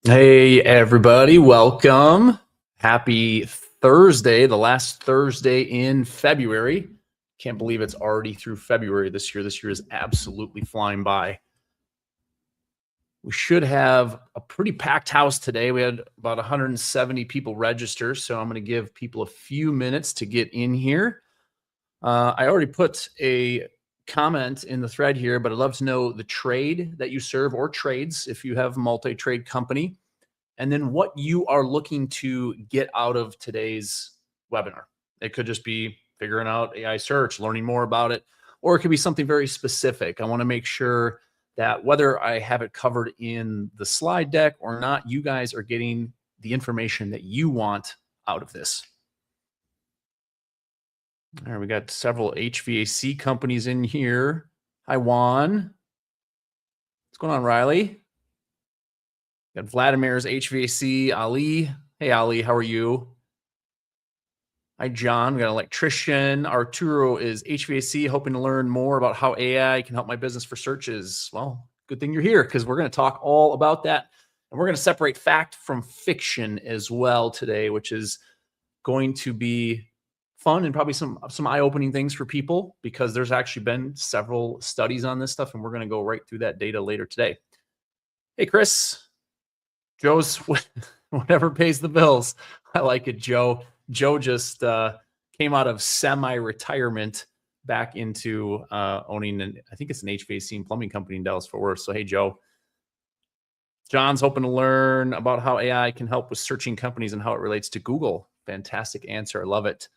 Hey, everybody, welcome. Happy Thursday, the last Thursday in February. Can't believe it's already through February this year. This year is absolutely flying by. We should have a pretty packed house today. We had about 170 people register, so I'm going to give people a few minutes to get in here. I already put a comment in the thread here, but I'd love to know the trade that you serve or trades if you have a multi-trade company, and then what you are looking to get out of today's webinar. It could just be figuring out AI search, learning more about it, or it could be something very specific. I want to make sure that whether I have it covered in the slide deck or not, you guys are getting the information that you want out of this. All right, we got several HVAC companies in here. Hi, Juan. What's going on, Riley? Got Vladimir's HVAC, Ali. Hey, Ali, how are you? Hi, John. We got an electrician. Arturo is HVAC, hoping to learn more about how AI can help my business for searches. Well, good thing you're here because we're going to talk all about that. And we're going to separate fact from fiction as well today, which is going to be fun and probably some eye-opening things for people because there's actually been several studies on this stuff, and we're going to go right through that data later today. Hey, Chris. Joe's whatever pays the bills. I like it, Joe. Joe just came out of semi-retirement back into owning, I think it's an HVAC and plumbing company in Dallas-Fort Worth. So, hey, Joe. John's hoping to learn about how AI can help with searching companies and how it relates to Google. Fantastic answer. I love it.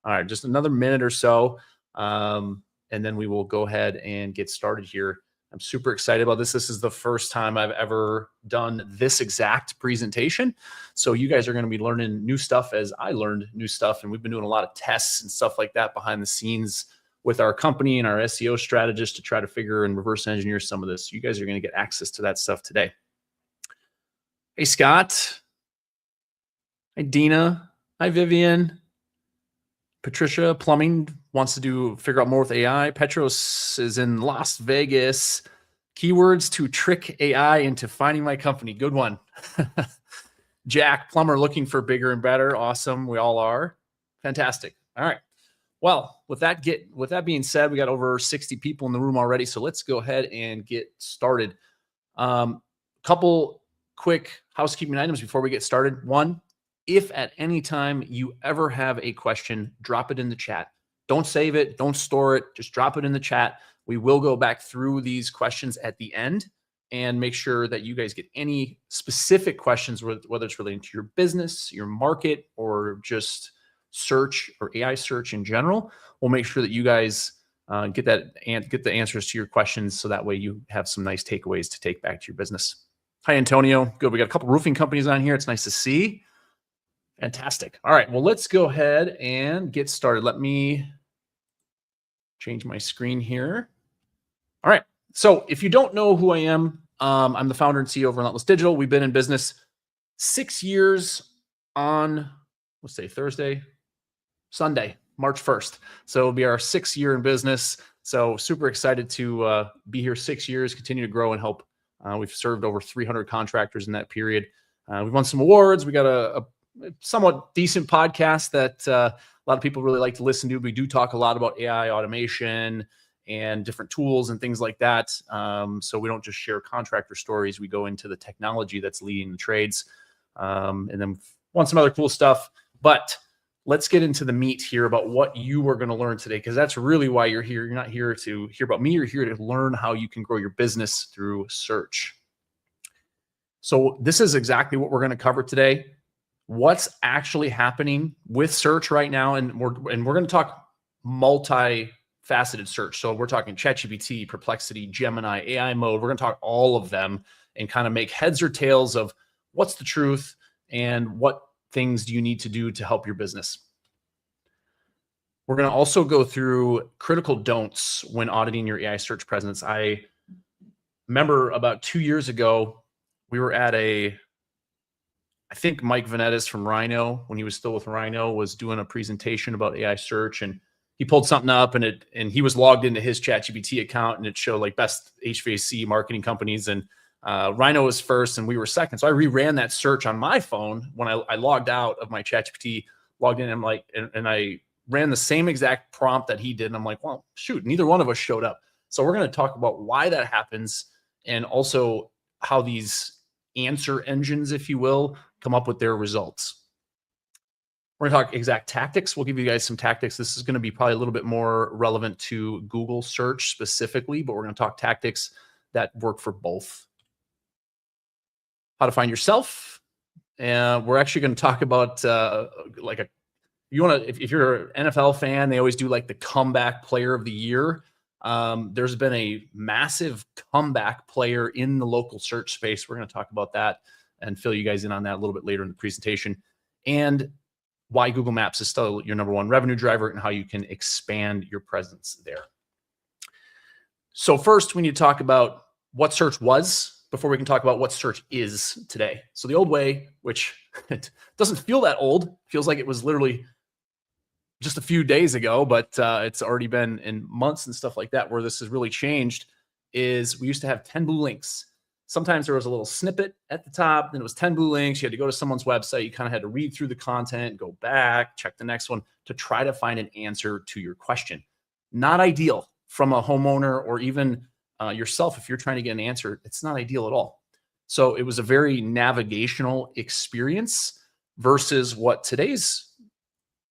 All right, just another minute or so, and then we will go ahead and get started here. I'm super excited about this. This is the first time I've ever done this exact presentation. So you guys are going to be learning new stuff as I learned new stuff. And we've been doing a lot of tests and stuff like that behind the scenes with our company and our SEO strategists to try to figure and reverse engineer some of this. You guys are going to get access to that stuff today. Hey, Scott. Hi, Dina. Hi, Vivian. Patricia, plumbing, wants to figure out more with AI. Petros is in Las Vegas. Keywords to trick AI into finding my company. Good one. Jack, plumber, looking for bigger and better. Awesome. We all are. Fantastic. All right. Well, with that being said, we got over 60 people in the room already. So let's go ahead and get started. Couple quick housekeeping items before we get started. One, if at any time you ever have a question, drop it in the chat. Don't save it. Don't store it. Just drop it in the chat. We will go back through these questions at the end and make sure that you guys get any specific questions, whether it's relating to your business, your market, or just search or AI search in general. We'll make sure that you guys get the answers to your questions so that way you have some nice takeaways to take back to your business. Hi, Antonio. Good. We got a couple roofing companies on here. It's nice to see. Fantastic. All right. Well, let's go ahead and get started. Let me change my screen here. All right. So if you don't know who I am, I'm the founder and CEO of Relentless Digital. We've been in business 6 years on, let's say Sunday, March 1st. So it'll be our 6th year in business. So super excited to be here 6 years, continue to grow and help. We've served over 300 contractors in that period. We've won some awards. We got a somewhat decent podcast that a lot of people really like to listen to. We do talk a lot about AI automation and different tools and things like that. So we don't just share contractor stories. We go into the technology that's leading the trades, and then want some other cool stuff. But let's get into the meat here about what you are going to learn today, because that's really why you're here. You're not here to hear about me. You're here to learn how you can grow your business through search. So this is exactly what we're going to cover today. What's actually happening with search right now, and we're going to talk multi-faceted search. So we're talking ChatGPT, Perplexity, Gemini, AI mode. We're going to talk all of them and kind of make heads or tails of what's the truth and what things do you need to do to help your business. We're going to also go through critical don'ts when auditing your AI search presence. I remember about 2 years ago, we were at I think Mike Vanettis from Rhino, when he was still with Rhino, was doing a presentation about AI search, and he pulled something up, and he was logged into his ChatGPT account, and it showed like best HVAC marketing companies, and Rhino was first and we were second. So I reran that search on my phone when I logged out of my ChatGPT, logged in, and and I ran the same exact prompt that he did. And I'm like, well, shoot, neither one of us showed up. So we're going to talk about why that happens and also how these answer engines, if you will, come up with their results. We're going to talk exact tactics. We'll give you guys some tactics. This is going to be probably a little bit more relevant to Google search specifically, but we're going to talk tactics that work for both. How to find yourself. And we're actually going to talk about if you're an NFL fan, they always do like the comeback player of the year. There's been a massive comeback player in the local search space. We're going to talk about that and fill you guys in on that a little bit later in the presentation, and why Google Maps is still your number one revenue driver and how you can expand your presence there. So first, we need to talk about what search was before we can talk about what search is today. So the old way, which it doesn't feel that old, feels like it was literally just a few days ago, but it's already been in months and stuff like that where this has really changed, is we used to have 10 blue links. Sometimes there was a little snippet at the top, then it was 10 blue links. You had to go to someone's website. You kind of had to read through the content, go back, check the next one to try to find an answer to your question. Not ideal from a homeowner or even yourself. If you're trying to get an answer, it's not ideal at all. So it was a very navigational experience versus what today's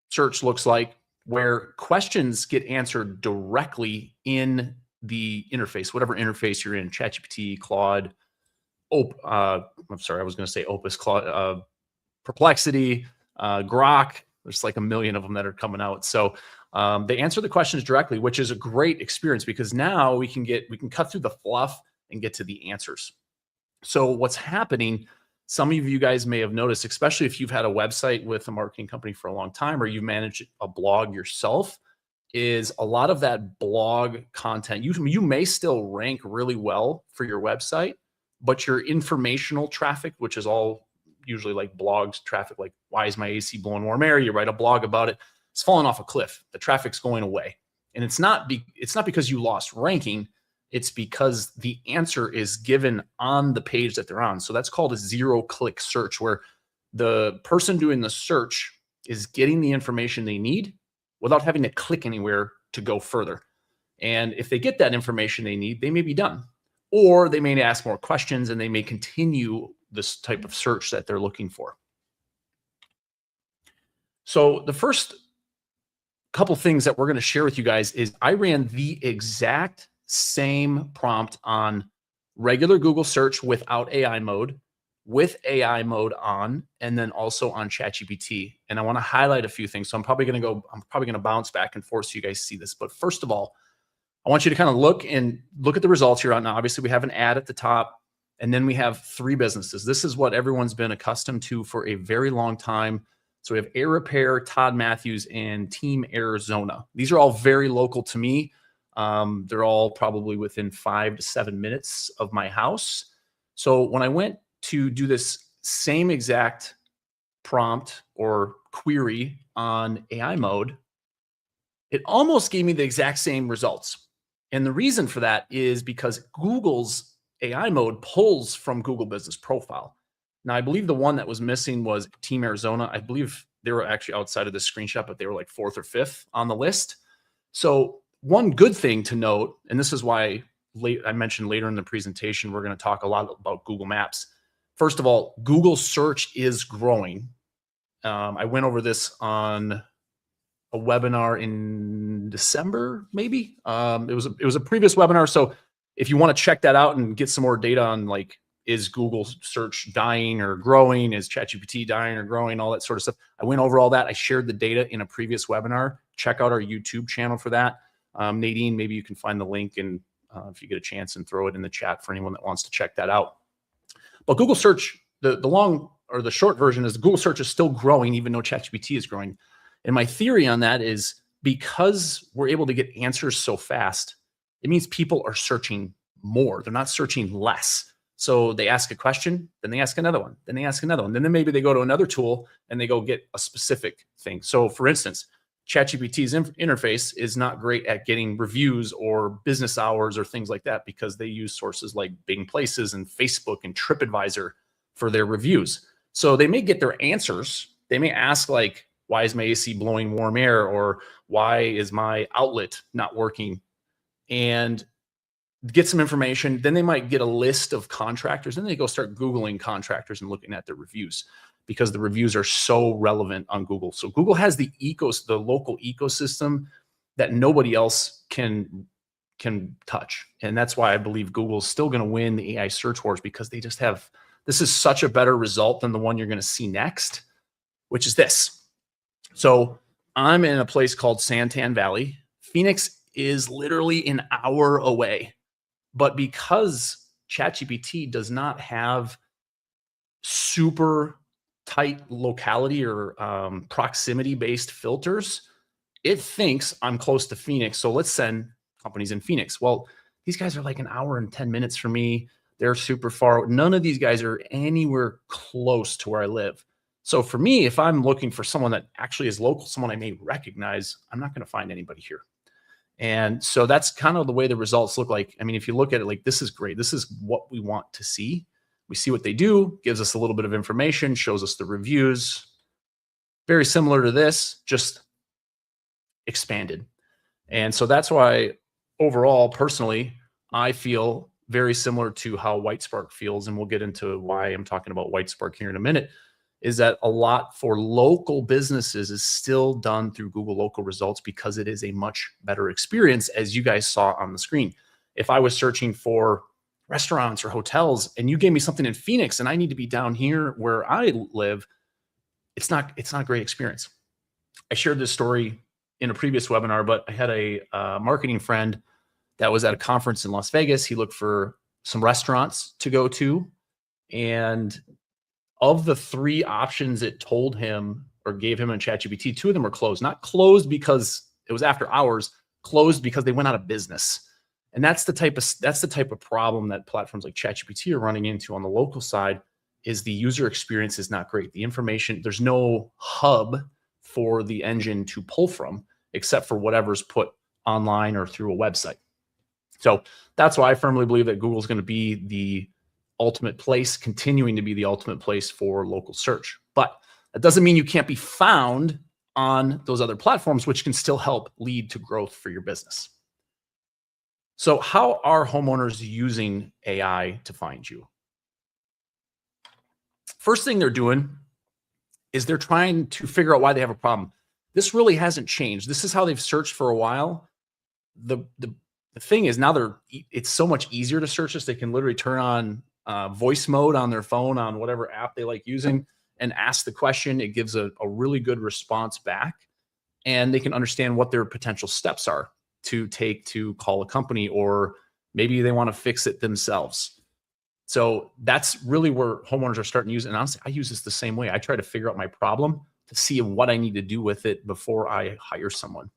search looks like, where questions get answered directly in the interface, whatever interface you're in, ChatGPT, Claude, I'm sorry, I was going to say Opus, Claude, Perplexity, Grok. There's like a million of them that are coming out. So they answer the questions directly, which is a great experience because now we can cut through the fluff and get to the answers. So what's happening, some of you guys may have noticed, especially if you've had a website with a marketing company for a long time or you've managed a blog yourself, is a lot of that blog content, you may still rank really well for your website, but your informational traffic, which is all usually like blogs traffic, like why is my AC blowing warm air? You write a blog about it. It's falling off a cliff. The traffic's going away. And it's not because you lost ranking. It's because the answer is given on the page that they're on. So that's called a zero-click search, where the person doing the search is getting the information they need without having to click anywhere to go further. And if they get that information they need, they may be done. Or they may ask more questions and they may continue this type of search that they're looking for. So the first couple things that we're going to share with you guys is I ran the exact same prompt on regular Google search without AI mode, with AI mode on, and then also on ChatGPT. And I want to highlight a few things. So I'm probably going to bounce back and forth so you guys see this. But first of all, I want you to kind of look at the results here. Now, obviously we have an ad at the top, and then we have 3 businesses. This is what everyone's been accustomed to for a very long time. So we have Air Repair, Todd Matthews, and Team Arizona. These are all very local to me. They're all probably within 5 to 7 minutes of my house. So when I went to do this same exact prompt or query on AI mode, it almost gave me the exact same results. And the reason for that is because Google's AI mode pulls from Google Business Profile. Now, I believe the one that was missing was Team Arizona. I believe they were actually outside of this screenshot, but they were like 4th or 5th on the list. So one good thing to note, and this is why I mentioned later in the presentation, we're going to talk a lot about Google Maps. First of all, Google search is growing. I went over this on a webinar in December, maybe. It was a previous webinar. So if you want to check that out and get some more data on, like, is Google search dying or growing? Is ChatGPT dying or growing? All that sort of stuff. I went over all that. I shared the data in a previous webinar. Check out our YouTube channel for that. Nadine, maybe you can find the link and if you get a chance and throw it in the chat for anyone that wants to check that out. But Google search, the long or the short version is Google search is still growing, even though ChatGPT is growing. And my theory on that is because we're able to get answers so fast, it means people are searching more. They're not searching less. So they ask a question, then they ask another one, then they ask another one. Then maybe they go to another tool and they go get a specific thing. So for instance, ChatGPT's interface is not great at getting reviews or business hours or things like that because they use sources like Bing Places and Facebook and TripAdvisor for their reviews. So they may get their answers. They may ask like, why is my AC blowing warm air? Or why is my outlet not working? And get some information. Then they might get a list of contractors and they go start Googling contractors and looking at their reviews because the reviews are so relevant on Google. So Google has the local ecosystem that nobody else can touch. And that's why I believe Google's still going to win the AI search wars, because they just have, this is such a better result than the one you're going to see next, which is this. So I'm in a place called Santan Valley. Phoenix is literally an hour away. But because ChatGPT does not have super tight locality or proximity-based filters, it thinks I'm close to Phoenix. So let's send companies in Phoenix. Well, these guys are like an hour and 10 minutes from me. They're super far. None of these guys are anywhere close to where I live. So for me, if I'm looking for someone that actually is local, someone I may recognize, I'm not going to find anybody here. And so that's kind of the way the results look like. I mean, if you look at it like, this is great. This is what we want to see. We see what they do, gives us a little bit of information, shows us the reviews. Very similar to this, just expanded. And so that's why overall, personally, I feel very similar to how WhiteSpark feels. And we'll get into why I'm talking about WhiteSpark here in a minute, is that a lot for local businesses is still done through Google local results because it is a much better experience, as you guys saw on the screen. If I was searching for restaurants or hotels and you gave me something in Phoenix and I need to be down here where I live, it's not a great experience. I shared this story in a previous webinar, but I had a marketing friend that was at a conference in Las Vegas. He looked for some restaurants to go to, and of the 3 options it told him or gave him in ChatGPT, 2 of them were closed. Not closed because it was after hours, closed because they went out of business. And that's the type of problem that platforms like ChatGPT are running into on the local side, is the user experience is not great. The information, there's no hub for the engine to pull from except for whatever's put online or through a website. So that's why I firmly believe that Google's going to be the ultimate place, continuing to be the ultimate place for local search. But that doesn't mean you can't be found on those other platforms, which can still help lead to growth for your business. So how are homeowners using AI to find you? First thing they're doing is they're trying to figure out why they have a problem. This really hasn't changed. This is how they've searched for a while. The thing is now it's so much easier to search this. They can literally turn on voice mode on their phone, on whatever app they like using, and ask the question. It gives a really good response back, and they can understand what their potential steps are to take to call a company, or maybe they want to fix it themselves. So that's really where homeowners are starting to use it. And honestly, I use this the same way. I try to figure out my problem to see what I need to do with it before I hire someone.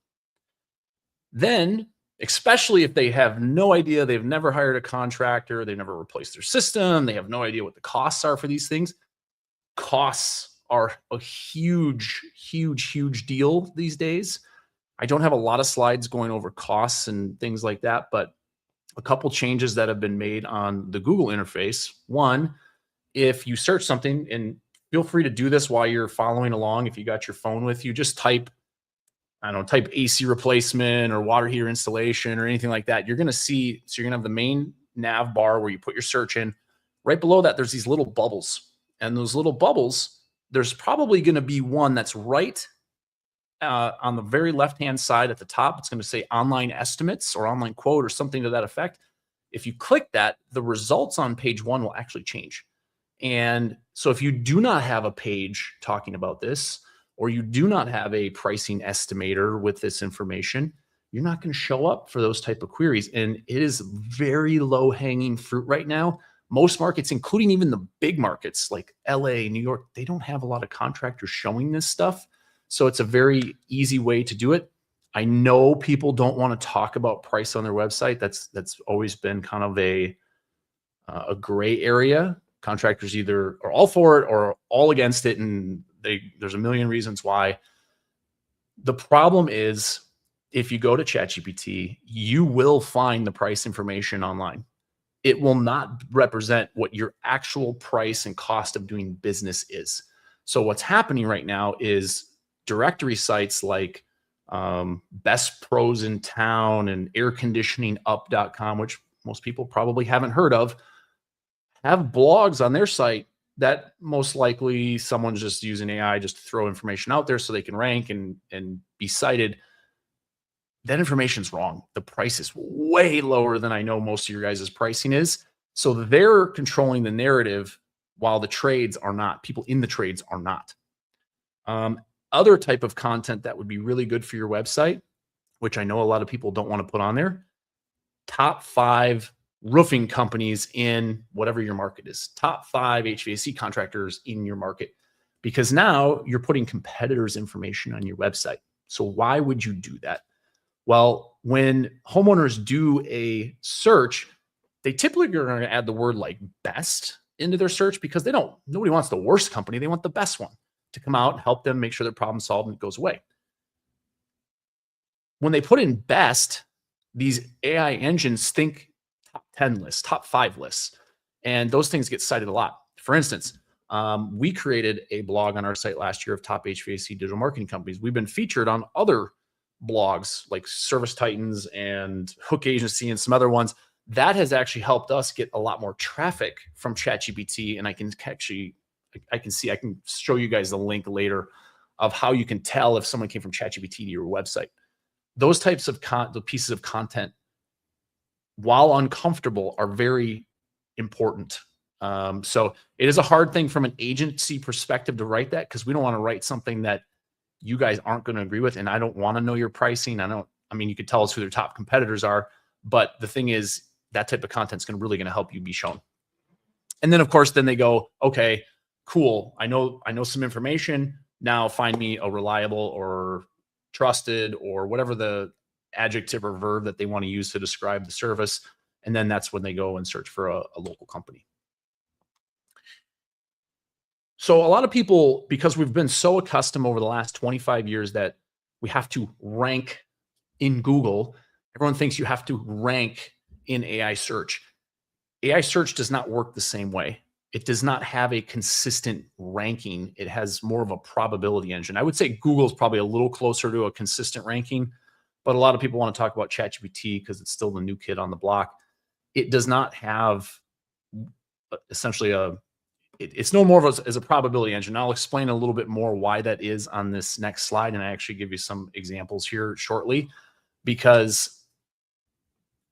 Then, especially if they have no idea, they've never hired a contractor, they've never replaced their system, they have no idea what the costs are for these things. Costs are a huge, huge, huge deal these days. I don't have a lot of slides going over costs and things like that, but a couple changes that have been made on the Google interface. One, if you search something, and feel free to do this while you're following along, if you got your phone with you, just type AC replacement or water heater installation or anything like that. You're going to see, so you're going to have the main nav bar where you put your search in. Right below that, there's these little bubbles. And those little bubbles, there's probably going to be one that's right on the very left-hand side at the top. It's going to say online estimates or online quote or something to that effect. If you click that, the results on page 1 will actually change. And so if you do not have a page talking about this, or you do not have a pricing estimator with this information, you're not going to show up for those type of queries. And it is very low hanging fruit right now. Most markets, including even the big markets like LA, New York, they don't have a lot of contractors showing this stuff. So it's a very easy way to do it. I know people don't want to talk about price on their website. That's always been kind of a gray area. Contractors either are all for it or all against it, and there's a million reasons why. The problem is if you go to ChatGPT, you will find the price information online. It will not represent what your actual price and cost of doing business is. So what's happening right now is directory sites like Best Pros in Town and airconditioningup.com, which most people probably haven't heard of, have blogs on their site that most likely someone's just using AI just to throw information out there so they can rank and be cited. That information's wrong. The price is way lower than I know most of your guys' pricing is. So they're controlling the narrative while the trades are not. People in the trades are not. Other type of content that would be really good for your website, which I know a lot of people don't want to put on there, top 5 roofing companies in whatever your market is, top 5 HVAC contractors in your market, because now you're putting competitors' information on your website. So why would you do that? Well, when homeowners do a search, they typically are going to add the word like best into their search because nobody wants the worst company. They want the best one to come out, help them make sure their problem solved and it goes away. When they put in best, these AI engines think top 10 lists, top 5 lists, and those things get cited a lot. For instance, we created a blog on our site last year of top HVAC digital marketing companies. We've been featured on other blogs like Service Titans and Hook Agency and some other ones. That has actually helped us get a lot more traffic from ChatGPT. And I can show you guys the link later of how you can tell if someone came from ChatGPT to your website. Those types of the pieces of content, while uncomfortable, are very important. So it is a hard thing from an agency perspective to write that, because we don't want to write something that you guys aren't going to agree with. And I don't want to know your pricing. You could tell us who their top competitors are, but the thing is that type of content is really going to help you be shown. And then of course, then they go, okay, cool. I know some information. Now find me a reliable or trusted or whatever the adjective or verb that they want to use to describe the service. And then that's when they go and search for a local company. So a lot of people, because we've been so accustomed over the last 25 years that we have to rank in Google, everyone thinks you have to rank in AI search. AI search does not work the same way. It does not have a consistent ranking. It has more of a probability engine. I would say Google is probably a little closer to a consistent ranking, but a lot of people want to talk about ChatGPT because it's still the new kid on the block. It does not have essentially it's no more of as a probability engine. I'll explain a little bit more why that is on this next slide. And I actually give you some examples here shortly, because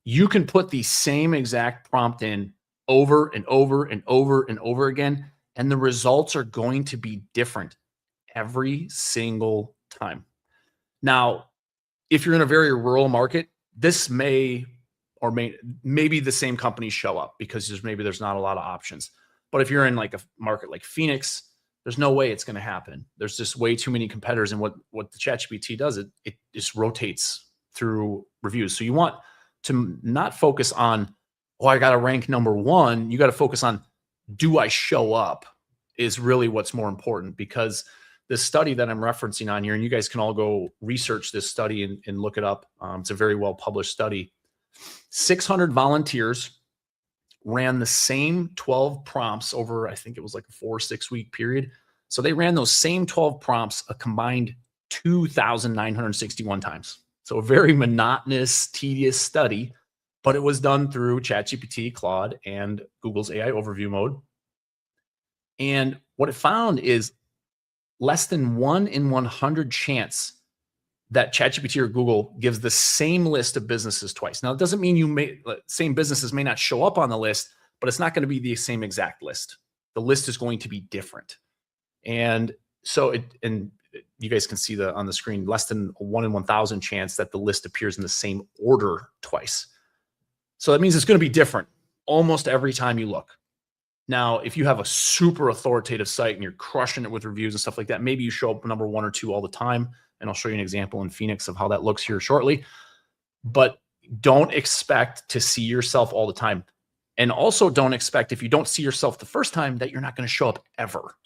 you can put the same exact prompt in over and over and over and over again, and the results are going to be different every single time. Now, if you're in a very rural market, this maybe the same companies show up because there's not a lot of options. But if you're in like a market like Phoenix, there's no way it's going to happen. There's just way too many competitors. And what the ChatGPT does, it just rotates through reviews. So you want to not focus on, oh, I got to rank number 1. You got to focus on, do I show up, is really what's more important. Because the study that I'm referencing on here, and you guys can all go research this study and look it up. It's a very well published study. 600 volunteers ran the same 12 prompts over, I think it was like a 4 or 6 week period. So they ran those same 12 prompts a combined 2,961 times. So a very monotonous, tedious study, but it was done through ChatGPT, Claude, and Google's AI overview mode. And what it found is less than 1 in 100 chance that ChatGPT or Google gives the same list of businesses twice. Now, it doesn't mean same businesses may not show up on the list, but it's not going to be the same exact list. The list is going to be different. And so you guys can see on the screen, less than 1 in 1,000 chance that the list appears in the same order twice. So that means it's going to be different almost every time you look. Now, if you have a super authoritative site and you're crushing it with reviews and stuff like that, maybe you show up number 1 or 2 all the time. And I'll show you an example in Phoenix of how that looks here shortly. But don't expect to see yourself all the time. And also don't expect, if you don't see yourself the first time, that you're not going to show up ever.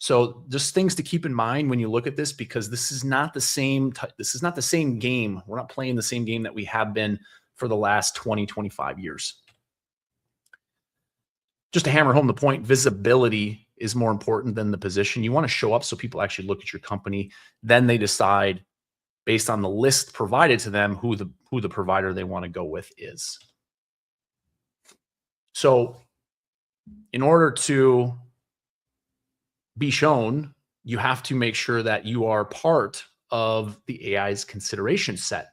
So just things to keep in mind when you look at this, because this is not the same. This is not the same game. We're not playing the same game that we have been for the last 20, 25 years. Just to hammer home the point, visibility is more important than the position. You want to show up so people actually look at your company. Then they decide based on the list provided to them who the provider they want to go with is. So in order to be shown, you have to make sure that you are part of the AI's consideration set.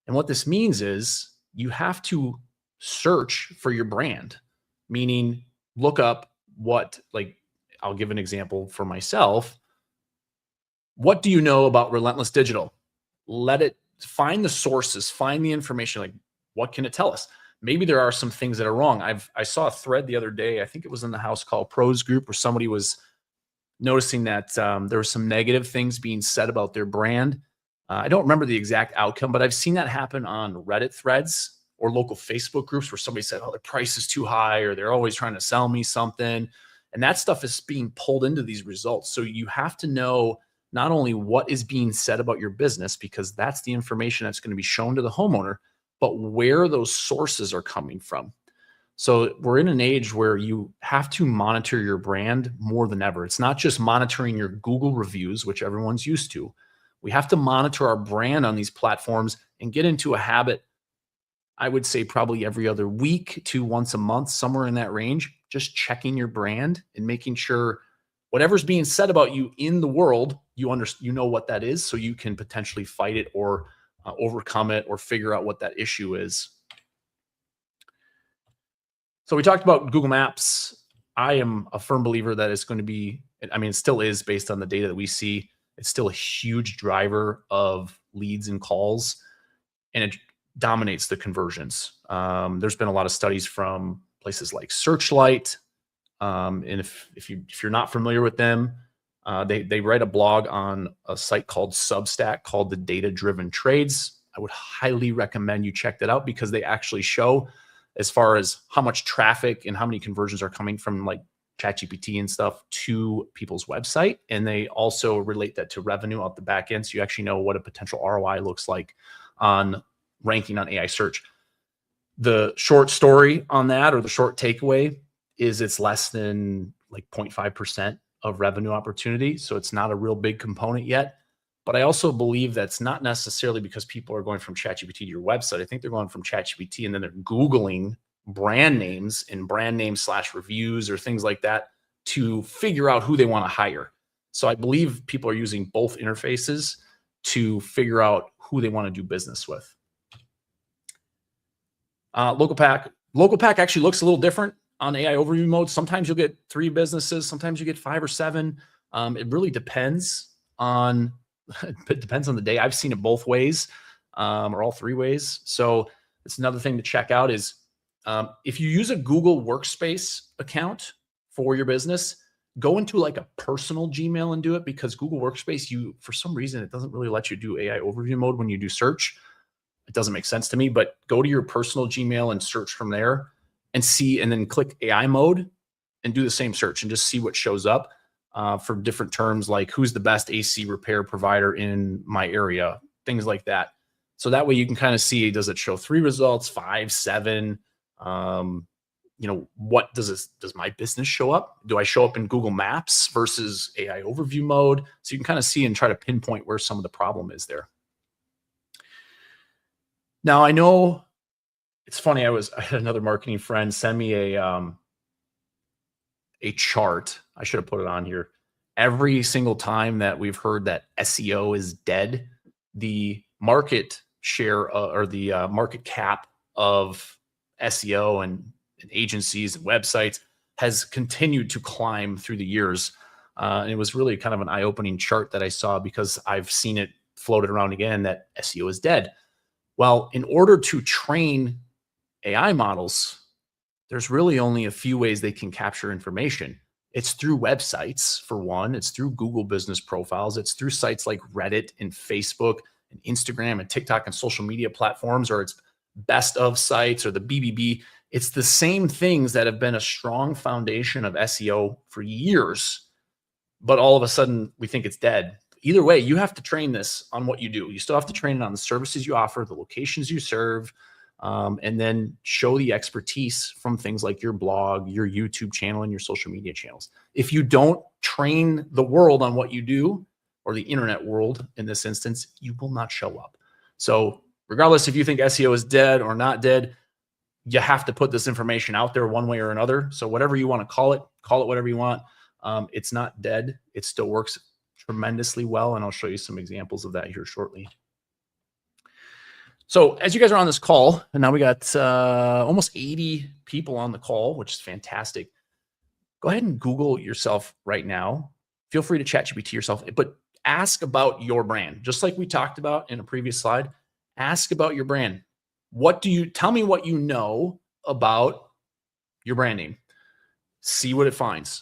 And what this means is you have to search for your brand, meaning look up what, like, I'll give an example for myself. What do you know about Relentless Digital? Let it find the sources, find the information. Like, what can it tell us? Maybe there are some things that are wrong. I saw a thread the other day, I think it was in the House Call Pros group, where somebody was noticing that there were some negative things being said about their brand. I don't remember the exact outcome, but I've seen that happen on Reddit threads or local Facebook groups where somebody said, oh, the price is too high, or they're always trying to sell me something. And that stuff is being pulled into these results. So you have to know not only what is being said about your business, because that's the information that's going to be shown to the homeowner, but where those sources are coming from. So we're in an age where you have to monitor your brand more than ever. It's not just monitoring your Google reviews, which everyone's used to. We have to monitor our brand on these platforms and get into a habit, I would say probably every other week to once a month, somewhere in that range, just checking your brand and making sure whatever's being said about you in the world, you know what that is, so you can potentially fight it or overcome it or figure out what that issue is. So we talked about Google Maps. I am a firm believer that it's going to be, I mean, it still is based on the data that we see. It's still a huge driver of leads and calls, and it dominates the conversions. There's been a lot of studies from places like Searchlight. And if you're not familiar with them, they write a blog on a site called Substack called the Data Driven Trades. I would highly recommend you check that out, because they actually show as far as how much traffic and how many conversions are coming from like ChatGPT and stuff to people's website. And they also relate that to revenue out the back end. So you actually know what a potential ROI looks like on ranking on AI search. The short story on that, or the short takeaway, is it's less than like 0.5% of revenue opportunity. So it's not a real big component yet. But I also believe that's not necessarily because people are going from ChatGPT to your website. I think they're going from ChatGPT and then they're Googling brand names and brand names / reviews or things like that to figure out who they want to hire. So I believe people are using both interfaces to figure out who they want to do business with. Local pack actually looks a little different on AI overview mode. Sometimes you'll get 3 businesses, sometimes you get 5 or 7. It really depends on the day. I've seen it both ways, or all 3 ways. So it's another thing to check out is if you use a Google Workspace account for your business, go into like a personal Gmail and do it, because Google Workspace, for some reason, it doesn't really let you do AI overview mode when you do search. It doesn't make sense to me, but go to your personal Gmail and search from there and see, and then click AI mode and do the same search and just see what shows up for different terms, like who's the best AC repair provider in my area, things like that. So that way you can kind of see, does it show 3 results, 5, 7? What does my business show up? Do I show up in Google Maps versus AI overview mode? So you can kind of see and try to pinpoint where some of the problem is there. Now, I know it's funny. I had another marketing friend send me a chart. I should have put it on here. Every single time that we've heard that SEO is dead, the market share or the market cap of SEO and agencies and websites has continued to climb through the years. And it was really kind of an eye-opening chart that I saw, because I've seen it floated around again that SEO is dead. Well, in order to train AI models, there's really only a few ways they can capture information. It's through websites, for one. It's through Google business profiles. It's through sites like Reddit and Facebook and Instagram and TikTok and social media platforms, or it's best of sites or the BBB. It's the same things that have been a strong foundation of SEO for years. but all of a sudden we think it's dead. Either way, you have to train this on what you do. You still have to train it on the services you offer, the locations you serve, and then show the expertise from things like your blog, your YouTube channel, and your social media channels. If you don't train the world on what you do, or the internet world in this instance, you will not show up. So regardless if you think SEO is dead or not dead, you have to put this information out there one way or another. So whatever you want to call it whatever you want. It's not dead. It still works tremendously well. And I'll show you some examples of that here shortly. So as you guys are on this call, and now we got almost 80 people on the call, which is fantastic. Go ahead and Google yourself right now. Feel free to ChatGPT yourself, but ask about your brand. Just like we talked about in a previous slide, ask about your brand. Tell me what you know about your brand name. See what it finds.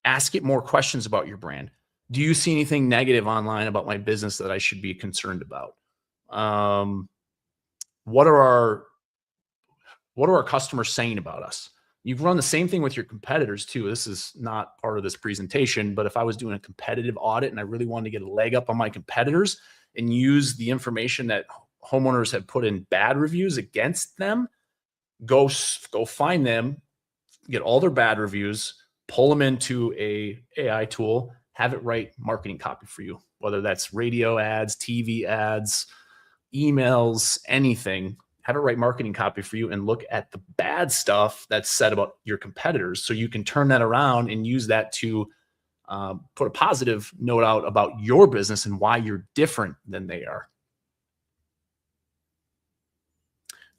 Ask it more questions about your brand. Do you see anything negative online about my business that I should be concerned about? What are our customers saying about us? You've run the same thing with your competitors too. This is not part of this presentation, but if I was doing a competitive audit and I really wanted to get a leg up on my competitors and use the information that homeowners have put in bad reviews against them, go find them, get all their bad reviews, pull them into a AI tool, have it write marketing copy for you, whether that's radio ads, TV ads, emails, anything. Have it write marketing copy for you and look at the bad stuff that's said about your competitors so you can turn that around and use that to put a positive note out about your business and why you're different than they are.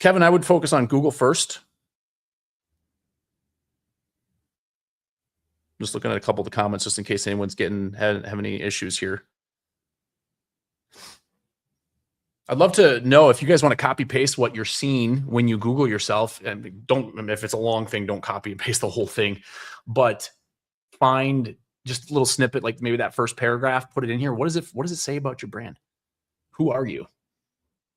Kevin, I would focus on Google first. Just looking at a couple of the comments just in case anyone's have any issues here. I'd love to know if you guys want to copy paste what you're seeing when you Google yourself, and if it's a long thing, don't copy and paste the whole thing, but find just a little snippet, like maybe that first paragraph, put it in here. What does it say about your brand? Who are you?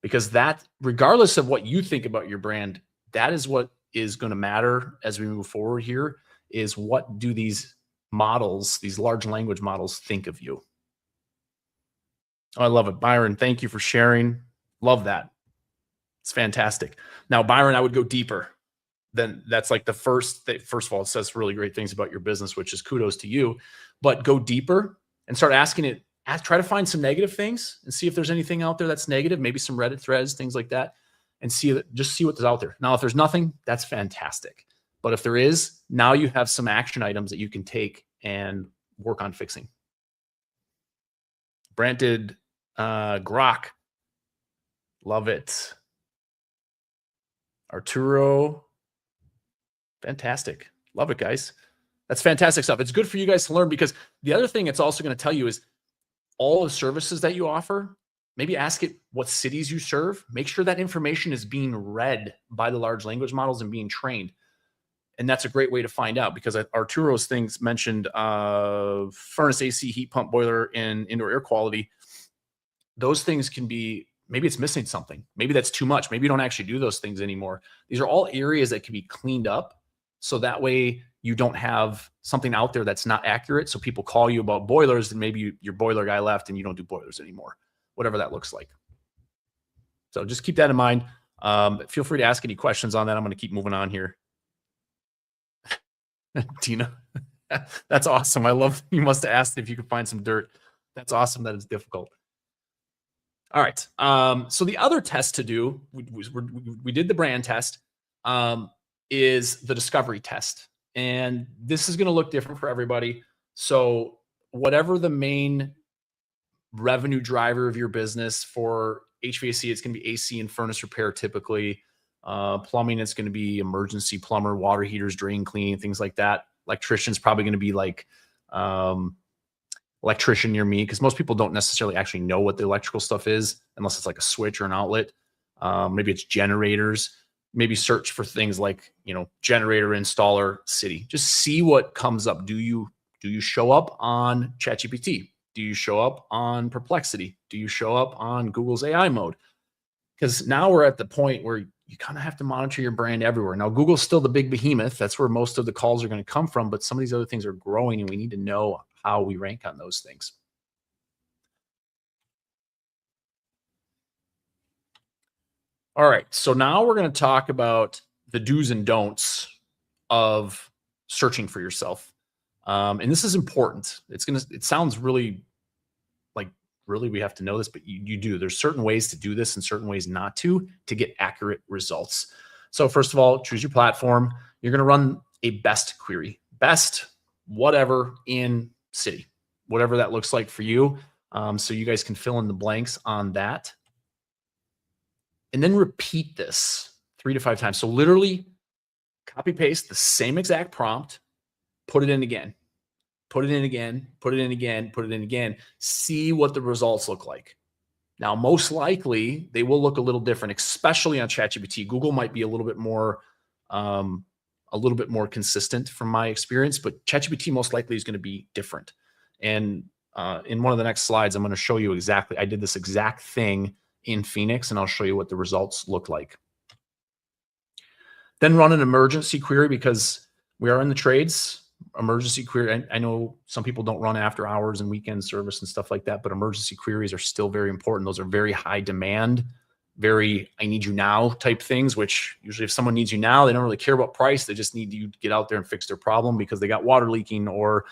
Because that, regardless of what you think about your brand, that is what is going to matter as we move forward here, is what do these models, these large language models, think of you? Oh, I love it. Byron, thank you for sharing. Love that. It's fantastic. Now, Byron, I would go deeper. Then that's like the first thing. First of all, it says really great things about your business, which is kudos to you, but go deeper and start asking it. Try to find some negative things and see if there's anything out there that's negative, maybe some Reddit threads, things like that, and just see what's out there. Now, if there's nothing, that's fantastic. But if there is, now you have some action items that you can take and work on fixing. Brant did Grok. Love it. Arturo. Fantastic. Love it, guys. That's fantastic stuff. It's good for you guys to learn, because the other thing it's also going to tell you is all the services that you offer, maybe ask it what cities you serve. Make sure that information is being read by the large language models and being trained. And that's a great way to find out, because Arturo's things mentioned furnace, AC, heat pump, boiler, and indoor air quality. Those things can be, maybe it's missing something. Maybe that's too much. Maybe you don't actually do those things anymore. These are all areas that can be cleaned up. So that way you don't have something out there that's not accurate. So people call you about boilers and maybe your boiler guy left and you don't do boilers anymore, whatever that looks like. So just keep that in mind. Feel free to ask any questions on that. I'm going to keep moving on here. Tina, that's awesome. I love, you must have asked if you could find some dirt. That's awesome. That is difficult. All right. So the other test to do, we did the brand test, is the discovery test. And this is going to look different for everybody. So whatever the main revenue driver of your business, for HVAC, it's going to be AC and furnace repair typically. Plumbing, it's going to be emergency plumber, water heaters, drain cleaning, things like that. Electrician's probably going to be like electrician near me, because most people don't necessarily actually know what the electrical stuff is unless it's like a switch or an outlet. Maybe it's generators. Maybe search for things like, generator installer city. Just see what comes up. Do you show up on ChatGPT? Do you show up on Perplexity? Do you show up on Google's AI mode? Because now we're at the point where you kind of have to monitor your brand everywhere. Now, Google's still the big behemoth. That's where most of the calls are going to come from. But some of these other things are growing, and we need to know how we rank on those things. All right, so now we're going to talk about the do's and don'ts of searching for yourself. And this is important. It sounds really like really we have to know this, but you do. There's certain ways to do this and certain ways not to get accurate results. So first of all, choose your platform. You're going to run a best query, best whatever in city, whatever that looks like for you. So you guys can fill in the blanks on that. And then repeat this 3 to 5 times. So literally copy paste the same exact prompt, put it in again, put it in again, put it in again, put it in again, see what the results look like. Now, most likely they will look a little different, especially on ChatGPT. Google might be a little bit more consistent from my experience, but ChatGPT most likely is going to be different. And in one of the next slides, I'm going to show you exactly, I did this exact thing in Phoenix, and I'll show you what the results look like. Then run an emergency query, because we are in the trades. Emergency query, I know some people don't run after hours and weekend service and stuff like that, but emergency queries are still very important. Those are very high demand, very I need you now type things, which usually if someone needs you now, they don't really care about price. They just need you to get out there and fix their problem because they got water leaking, or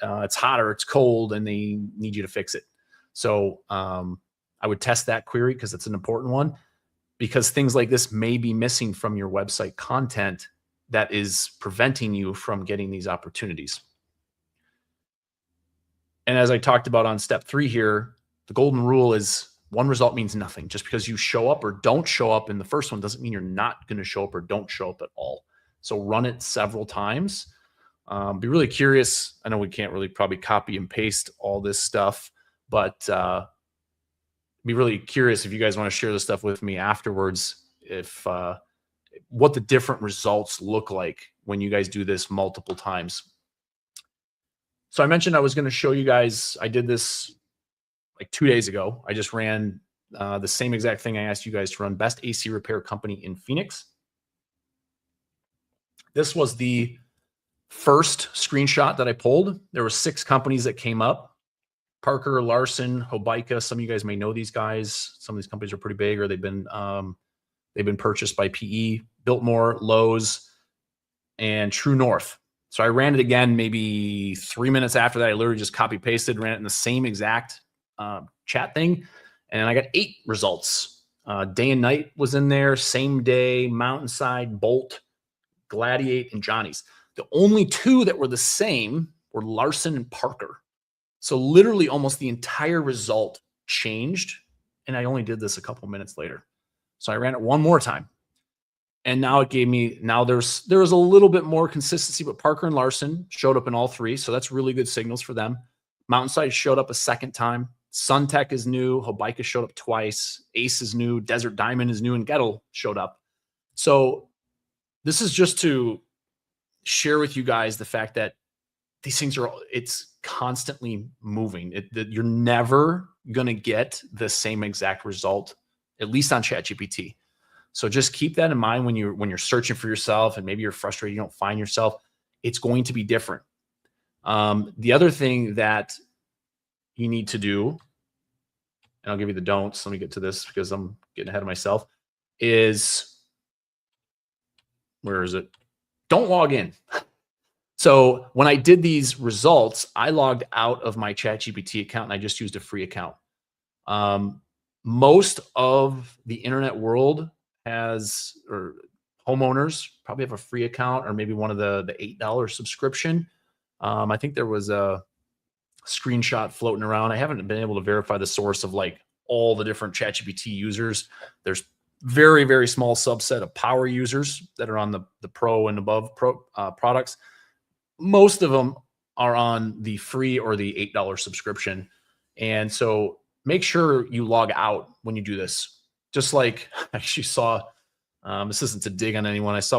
it's hot or it's cold and they need you to fix it. So I would test that query because it's an important one, because things like this may be missing from your website content that is preventing you from getting these opportunities. And as I talked about on step 3 here, the golden rule is one result means nothing. Just because you show up or don't show up in the first one doesn't mean you're not going to show up or don't show up at all. So run it several times. Be really curious. I know we can't really probably copy and paste all this stuff, but be really curious if you guys want to share this stuff with me afterwards, if what the different results look like when you guys do this multiple times. So I mentioned I was going to show you guys, I did this like 2 days ago. I just ran the same exact thing I asked you guys to run, best AC repair company in Phoenix. This was the first screenshot that I pulled. There were 6 companies that came up. Parker, Larson, Hobica. Some of you guys may know these guys. Some of these companies are pretty big, or they've been purchased by PE. Biltmore, Lowe's, and True North. So I ran it again maybe 3 minutes after that. I literally just copy pasted, ran it in the same exact chat thing, and I got 8 results. Day and Night was in there, Same Day, Mountainside, Bolt, Gladiate, and Johnny's. The only 2 that were the same were Larson and Parker. So literally almost the entire result changed, and I only did this a couple minutes later. So I ran it one more time, and now it gave me, now there was a little bit more consistency, but Parker and Larson showed up in all 3, so that's really good signals for them. Mountainside showed up a second time. SunTech is new. Hobica showed up twice. Ace is new. Desert Diamond is new, and Gettle showed up. So this is just to share with you guys the fact that these things it's constantly moving. You're never going to get the same exact result, at least on ChatGPT. So just keep that in mind when you're searching for yourself, and maybe you're frustrated, you don't find yourself. It's going to be different. The other thing that you need to do, and I'll give you the don'ts. Let me get to this because I'm getting ahead of myself, is, where is it? Don't log in. So when I did these results, I logged out of my ChatGPT account and I just used a free account. Most of the internet world has, or homeowners probably have a free account, or maybe one of the $8 subscription. I think there was a screenshot floating around. I haven't been able to verify the source of like all the different ChatGPT users. There's very, very small subset of power users that are on the pro and above products. Most of them are on the free or the $8 subscription. And so make sure you log out when you do this. Just like I actually saw, this isn't to dig on anyone. I saw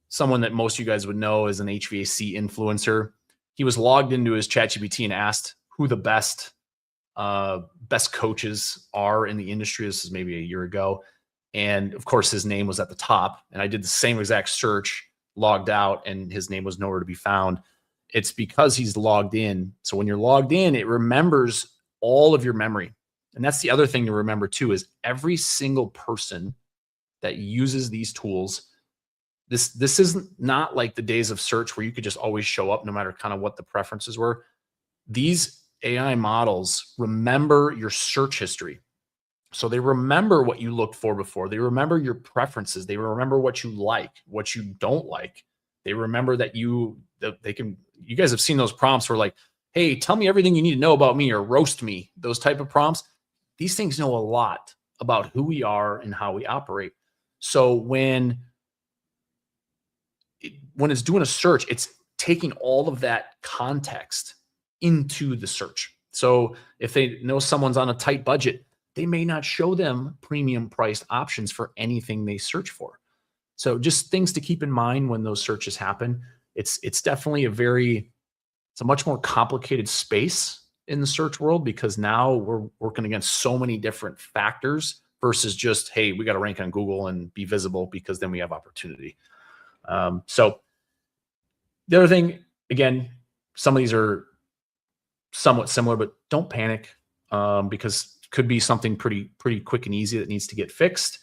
someone that most of you guys would know is an HVAC influencer. He was logged into his ChatGPT and asked who the best coaches are in the industry. This is maybe a year ago. And of course his name was at the top, and I did the same exact search, logged out, and his name was nowhere to be found. it's because he's logged in. So when you're logged in, it remembers all of your memory. And that's the other thing to remember too, is every single person that uses these tools, this isn't not like the days of search where you could just always show up no matter kind of what the preferences were. These AI models remember your search history. So they remember what you looked for before. They remember your preferences. They remember what you like, what you don't like. They remember that you guys have seen those prompts where like, hey, tell me everything you need to know about me or roast me, those type of prompts. These things know a lot about who we are and how we operate. So when it's doing a search, it's taking all of that context into the search. So if they know someone's on a tight budget, they may not show them premium priced options for anything they search for. So just things to keep in mind when those searches happen. It's definitely it's a much more complicated space in the search world because now we're working against so many different factors versus just, hey, we got to rank on Google and be visible because then we have opportunity. So the other thing, again, some of these are somewhat similar, but don't panic because it could be something pretty quick and easy that needs to get fixed.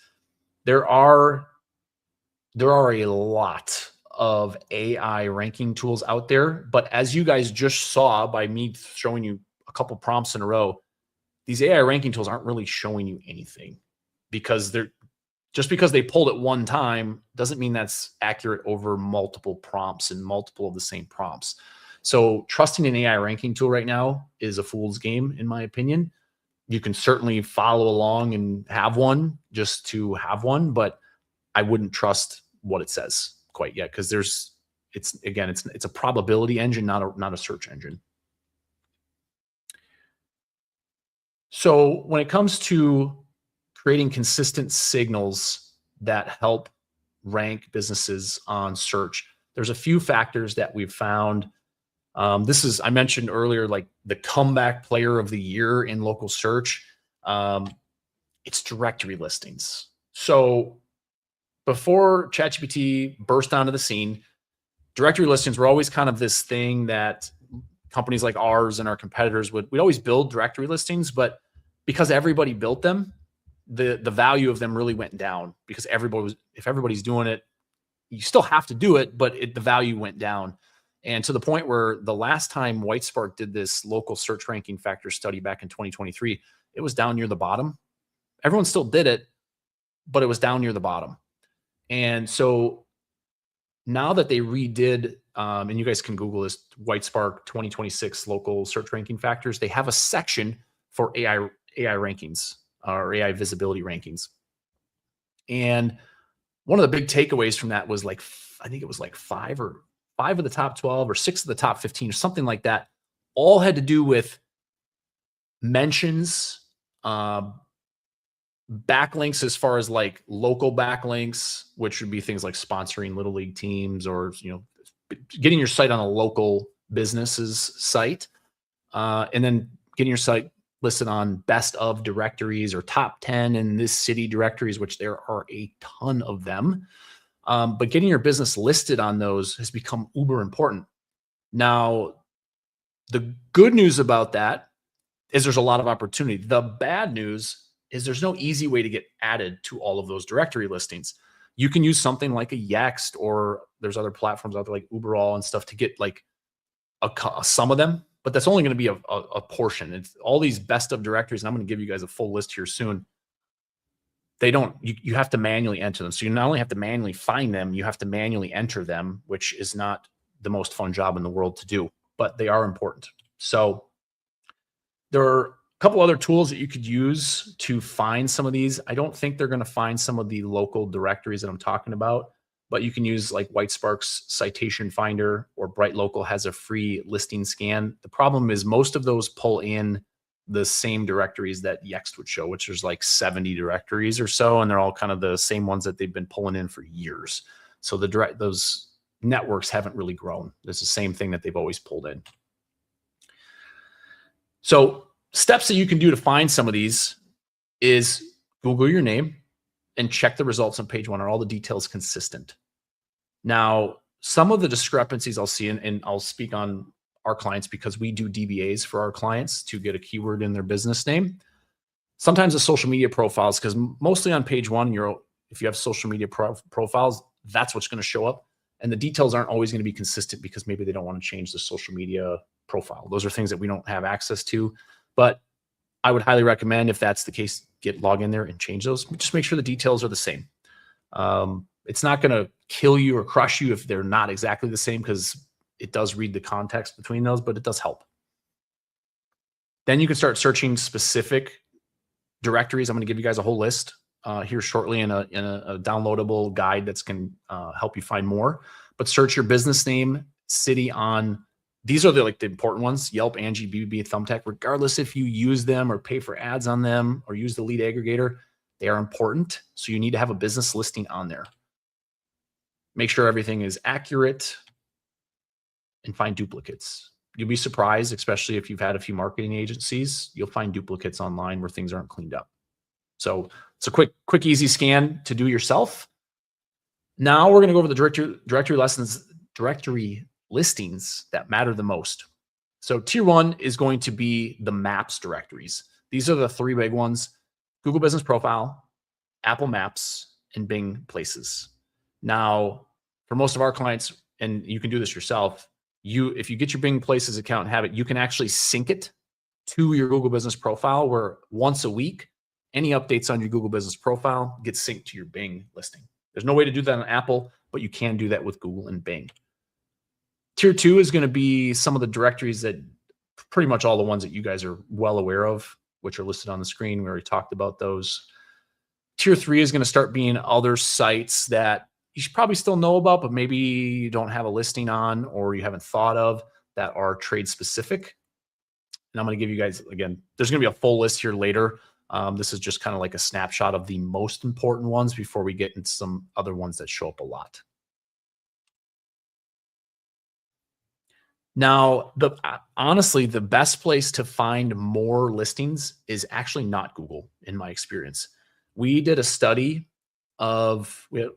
There are a lot of AI ranking tools out there, but as you guys just saw by me showing you a couple prompts in a row, these AI ranking tools aren't really showing you anything because just because they pulled it one time doesn't mean that's accurate over multiple prompts and multiple of the same prompts. So trusting an AI ranking tool right now is a fool's game, in my opinion. You can certainly follow along and have one just to have one, but I wouldn't trust what it says quite yet because it's a probability engine, not a search engine. So when it comes to creating consistent signals that help rank businesses on search, there's a few factors that we've found. I mentioned earlier, like the comeback player of the year in local search. It's directory listings. So before ChatGPT burst onto the scene, directory listings were always kind of this thing that companies like ours and our competitors we'd always build directory listings, but because everybody built them, the value of them really went down because if everybody's doing it, you still have to do it, but the value went down. And to the point where the last time Whitespark did this local search ranking factor study back in 2023, it was down near the bottom. Everyone still did it, but it was down near the bottom. And so now that they redid, and you guys can Google this, Whitespark 2026 local search ranking factors, they have a section for AI rankings or AI visibility rankings. And one of the big takeaways from that was I think it was like five of the top 12 or 6 of the top 15 or something like that, all had to do with mentions, backlinks as far as like local backlinks, which would be things like sponsoring little league teams or, getting your site on a local business's site, and then getting your site listed on best of directories or top 10 in this city directories, which there are a ton of them. But getting your business listed on those has become uber important. Now, the good news about that is there's a lot of opportunity. The bad news is there's no easy way to get added to all of those directory listings. You can use something like a Yext, or there's other platforms out there like Uberall and stuff to get like some of them, but that's only going to be a portion. It's all these best of directories, and I'm going to give you guys a full list here soon. You have to manually enter them. So you not only have to manually find them, you have to manually enter them, which is not the most fun job in the world to do, but they are important. So there are a couple other tools that you could use to find some of these. I don't think they're going to find some of the local directories that I'm talking about, but you can use like Whitespark's Citation Finder, or Bright Local has a free listing scan. The problem is most of those pull in the same directories that Yext would show, which there's like 70 directories or so, and they're all kind of the same ones that they've been pulling in for years. So those networks haven't really grown. It's the same thing that they've always pulled in. So steps that you can do to find some of these is Google your name and check the results on page 1. Are all the details consistent? Now, some of the discrepancies I'll see, and I'll speak on our clients because we do DBAs for our clients to get a keyword in their business name. Sometimes the social media profiles, because mostly on page one, if you have social media profiles, that's what's going to show up. And the details aren't always going to be consistent because maybe they don't want to change the social media profile. Those are things that we don't have access to. But I would highly recommend, if that's the case, log in there and change those. Just make sure the details are the same. It's not going to kill you or crush you if they're not exactly the same, because it does read the context between those, but it does help. Then you can start searching specific directories. I'm going to give you guys a whole list here shortly in a downloadable guide that's going to help you find more. But search your business name, city on. These are the important ones: Yelp, Angie, BBB, Thumbtack. Regardless if you use them or pay for ads on them or use the lead aggregator, they are important. So you need to have a business listing on there. Make sure everything is accurate and find duplicates. You'll be surprised, especially if you've had a few marketing agencies, you'll find duplicates online where things aren't cleaned up. So it's a quick, easy scan to do yourself. Now we're going to go over the directory listings that matter the most. So tier one is going to be the Maps directories. These are the three big ones: Google Business Profile, Apple Maps, and Bing Places. Now, for most of our clients, and you can do this yourself, if you get your Bing Places account and have it, you can actually sync it to your Google Business Profile, where once a week, any updates on your Google Business Profile get synced to your Bing listing. There's no way to do that on Apple, but you can do that with Google and Bing. Tier two is going to be some of the directories that pretty much all the ones that you guys are well aware of, which are listed on the screen. We already talked about those. Tier three is going to start being other sites that you should probably still know about, but maybe you don't have a listing on or you haven't thought of, that are trade specific. And I'm going to give you guys, again, there's going to be a full list here later. This is just kind of like a snapshot of the most important ones before we get into some other ones that show up a lot. Now, honestly, the best place to find more listings is actually not Google, in my experience. We did a study we had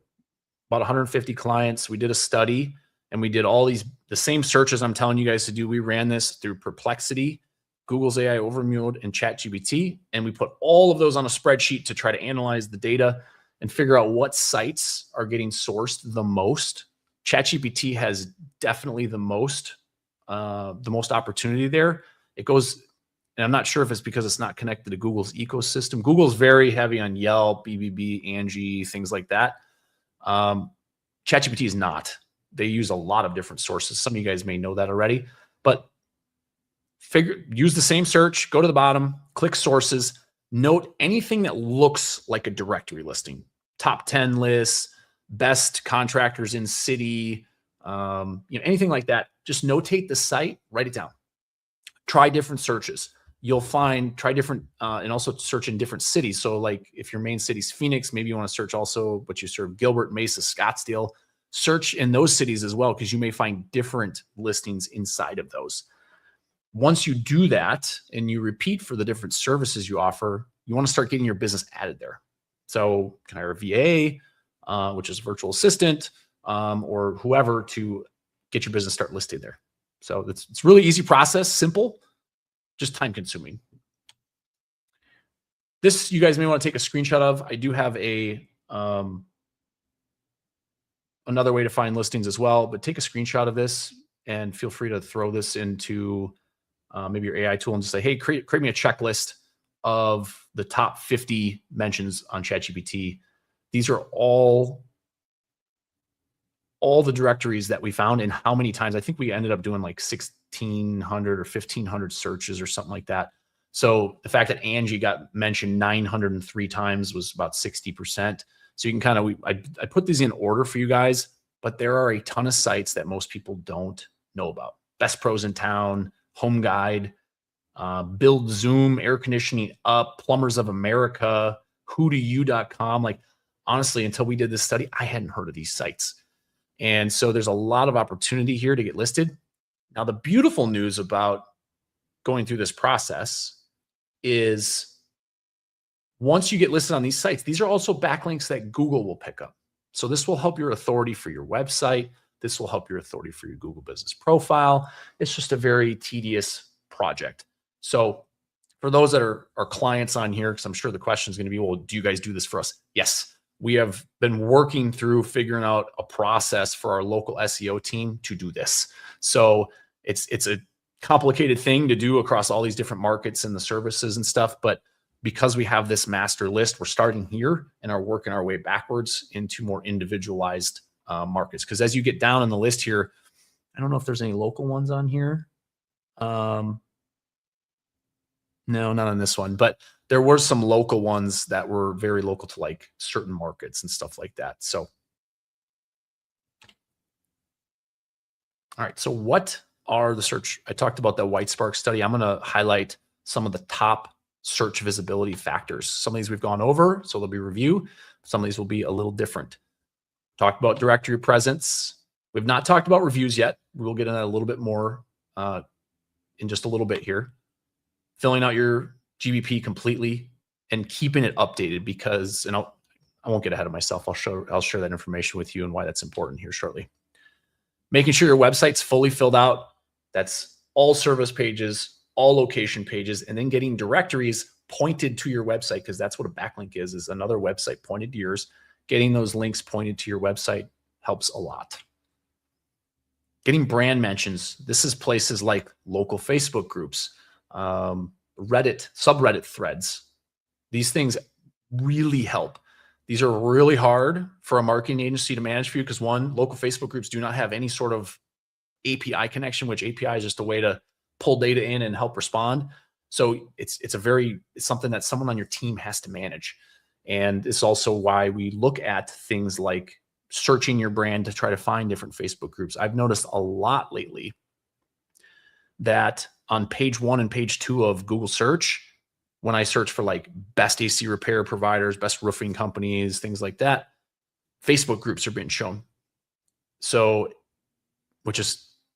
about 150 clients. We did a study and we did all the same searches I'm telling you guys to do. We ran this through Perplexity, Google's AI Overview, and ChatGPT. And we put all of those on a spreadsheet to try to analyze the data and figure out what sites are getting sourced the most. ChatGPT has definitely the most opportunity there. It goes, and I'm not sure if it's because it's not connected to Google's ecosystem. Google's very heavy on Yelp, BBB, Angie, things like that. ChatGPT is not. They use a lot of different sources. Some of you guys may know that already, but use the same search, go to the bottom, click sources, note anything that looks like a directory listing, top 10 lists, best contractors in city, anything like that. Just notate the site, write it down. Try different searches. You'll try different, and also search in different cities. So like if your main city's Phoenix, maybe you want to search also, but you serve Gilbert, Mesa, Scottsdale, search in those cities as well, because you may find different listings inside of those. Once you do that and you repeat for the different services you offer, you want to start getting your business added there. So you can hire a VA, which is a virtual assistant, or whoever, to get your business start listed there. So it's really easy process, simple, just time consuming. This you guys may want to take a screenshot of. I do have another way to find listings as well, but take a screenshot of this and feel free to throw this into maybe your AI tool and just say, hey, create me a checklist of the top 50 mentions on ChatGPT. These are all the directories that we found, and how many times. I think we ended up doing like 1,600 or 1,500 searches or something like that. So the fact that Angie got mentioned 903 times was about 60%. So you can kind of, I put these in order for you guys, but there are a ton of sites that most people don't know about. Best Pros in Town, Home Guide, Build Zoom, Air Conditioning Up, Plumbers of America, whodou.com. Like, honestly, until we did this study, I hadn't heard of these sites. And so there's a lot of opportunity here to get listed. Now, the beautiful news about going through this process is once you get listed on these sites, these are also backlinks that Google will pick up. So this will help your authority for your website. this will help your authority for your Google business profile. It's just a very tedious project. So for those that are clients on here, because I'm sure the question is going to be, well, do you guys do this for us? Yes, we have been working through figuring out a process for our local SEO team to do this. So it's a complicated thing to do across all these different markets and the services and stuff. But because we have this master list, we're starting here and are working our way backwards into more individualized markets. Because as you get down in the list here, I don't know if there's any local ones on here. No, not on this one, but there were some local ones that were very local to like certain markets and stuff like that. So, all right. So what are the search? I talked about the White Spark study. I'm going to highlight some of the top search visibility factors. Some of these we've gone over, so there'll be review. Some of these will be a little different. Talked about directory presence. We've not talked about reviews yet. We'll get into that a little bit more in just a little bit here. Filling out your GBP completely and keeping it updated, because, and I won't get ahead of myself. I'll share that information with you and why that's important here shortly. Making sure your website's fully filled out. That's all service pages, all location pages, and then getting directories pointed to your website, because that's what a backlink is another website pointed to yours. Getting those links pointed to your website helps a lot. Getting brand mentions. This is places like local Facebook groups, Reddit, subreddit threads. These things really help. These are really hard for a marketing agency to manage for you because, one, local Facebook groups do not have any sort of API connection, which API is just a way to pull data in and help respond. So it's something that someone on your team has to manage. And it's also why we look at things like searching your brand to try to find different Facebook groups. I've noticed a lot lately that on page 1 and page 2 of Google search, when I search for like best AC repair providers, best roofing companies, things like that, Facebook groups are being shown. So,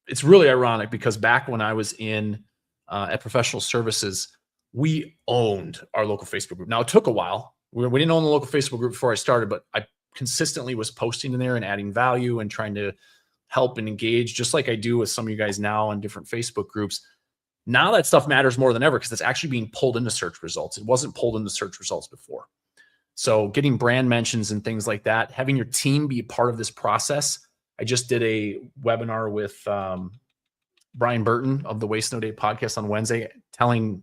it's really ironic because back when I was in at professional services, we owned our local Facebook group. Now it took a while. We didn't own the local Facebook group before I started, but I consistently was posting in there and adding value and trying to help and engage, just like I do with some of you guys now on different Facebook groups. Now that stuff matters more than ever because it's actually being pulled into search results. It wasn't pulled into search results before. So getting brand mentions and things like that, having your team be part of this process. I just did a webinar with Brian Burton of the Waste No Day podcast on Wednesday, telling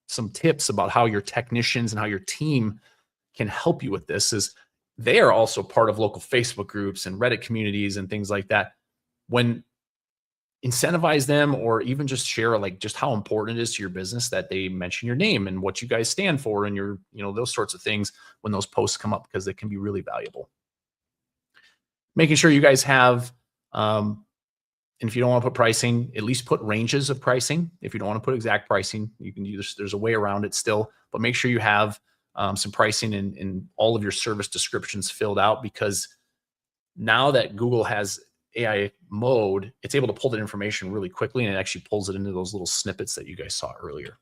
some tips about how your technicians and how your team can help you with this. Is they are also part of local Facebook groups and Reddit communities and things like that. When incentivize them, or even just share like just how important it is to your business that they mention your name and what you guys stand for and your, those sorts of things when those posts come up, because they can be really valuable. Making sure you guys have, and if you don't want to put pricing, at least put ranges of pricing. If you don't want to put exact pricing, you can use, there's a way around it still, but make sure you have some pricing in all of your service descriptions filled out, because now that Google has AI mode, it's able to pull that information really quickly, and it actually pulls it into those little snippets that you guys saw earlier.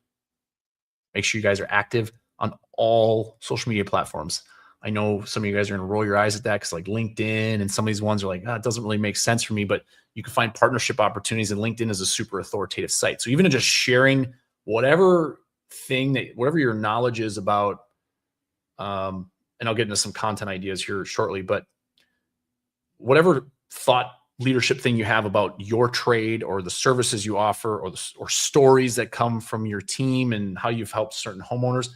Make sure you guys are active on all social media platforms. I know some of you guys are going to roll your eyes at that because like LinkedIn and some of these ones are like, it doesn't really make sense for me, but you can find partnership opportunities, and LinkedIn is a super authoritative site. So even just sharing whatever your knowledge is about, and I'll get into some content ideas here shortly, but whatever thought leadership thing you have about your trade or the services you offer, or stories that come from your team and how you've helped certain homeowners,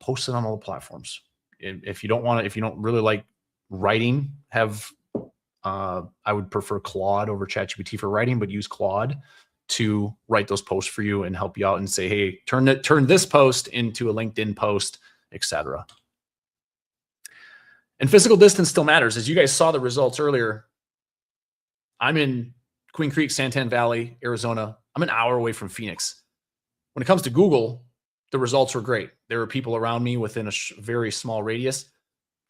post it on all the platforms. If you don't really like writing, I would prefer Claude over ChatGPT for writing, but use Claude to write those posts for you and help you out and say, hey, turn this post into a LinkedIn post, etc. And physical distance still matters. As you guys saw the results earlier, I'm in Queen Creek, Santan Valley, Arizona. I'm an hour away from Phoenix. When it comes to Google, the results were great. There were people around me within a very small radius.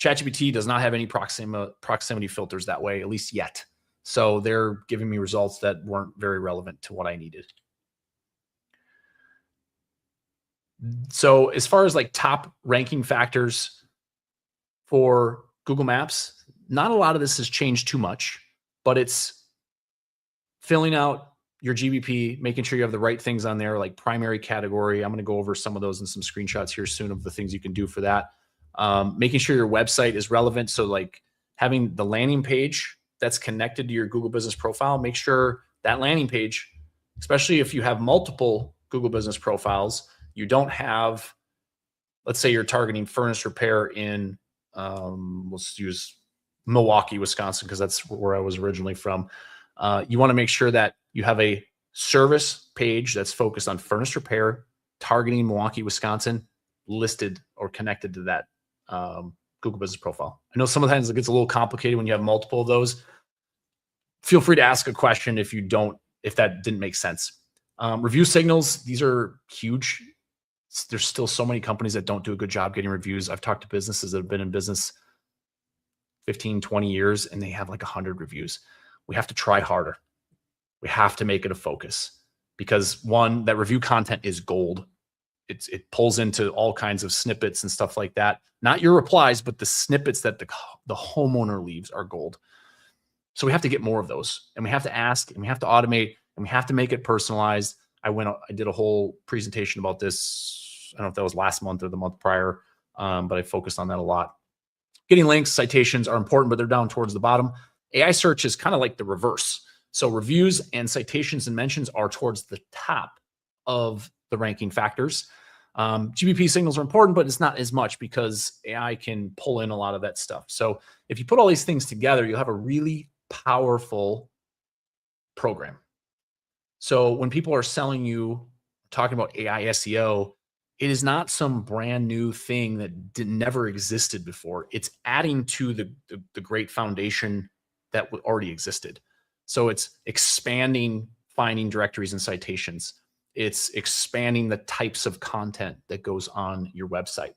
ChatGPT does not have any proximity filters that way, at least yet. So they're giving me results that weren't very relevant to what I needed. So as far as like top ranking factors for Google Maps, not a lot of this has changed too much. but it's filling out your GBP, making sure you have the right things on there, like primary category. I'm going to go over some of those in some screenshots here soon of the things you can do for that. Making sure your website is relevant. So like having the landing page that's connected to your Google Business Profile, make sure that landing page, especially if you have multiple Google Business Profiles, you don't have, let's say you're targeting furnace repair in, let's use Milwaukee, Wisconsin, because that's where I was originally from. You want to make sure that you have a service page that's focused on furnace repair, targeting Milwaukee, Wisconsin, listed or connected to that Google Business Profile. I know sometimes it gets a little complicated when you have multiple of those. Feel free to ask a question if that didn't make sense. Review signals, these are huge. There's still so many companies that don't do a good job getting reviews. I've talked to businesses that have been in business 15, 20 years, and they have like 100 reviews. We have to try harder. We have to make it a focus because one, that review content is gold. It pulls into all kinds of snippets and stuff like that. Not your replies, but the snippets that the homeowner leaves are gold. So we have to get more of those, and we have to ask, and we have to automate, and we have to make it personalized. I did a whole presentation about this. I don't know if that was last month or the month prior, but I focused on that a lot. Getting links, citations are important, but they're down towards the bottom. AI search is kind of like the reverse. So reviews and citations and mentions are towards the top of the ranking factors. GBP signals are important, but it's not as much because AI can pull in a lot of that stuff. So if you put all these things together, you'll have a really powerful program. So when people are selling you, talking about AI SEO, it is not some brand new thing that never existed before. It's adding to the great foundation that already existed. So it's expanding finding directories and citations. It's expanding the types of content that goes on your website.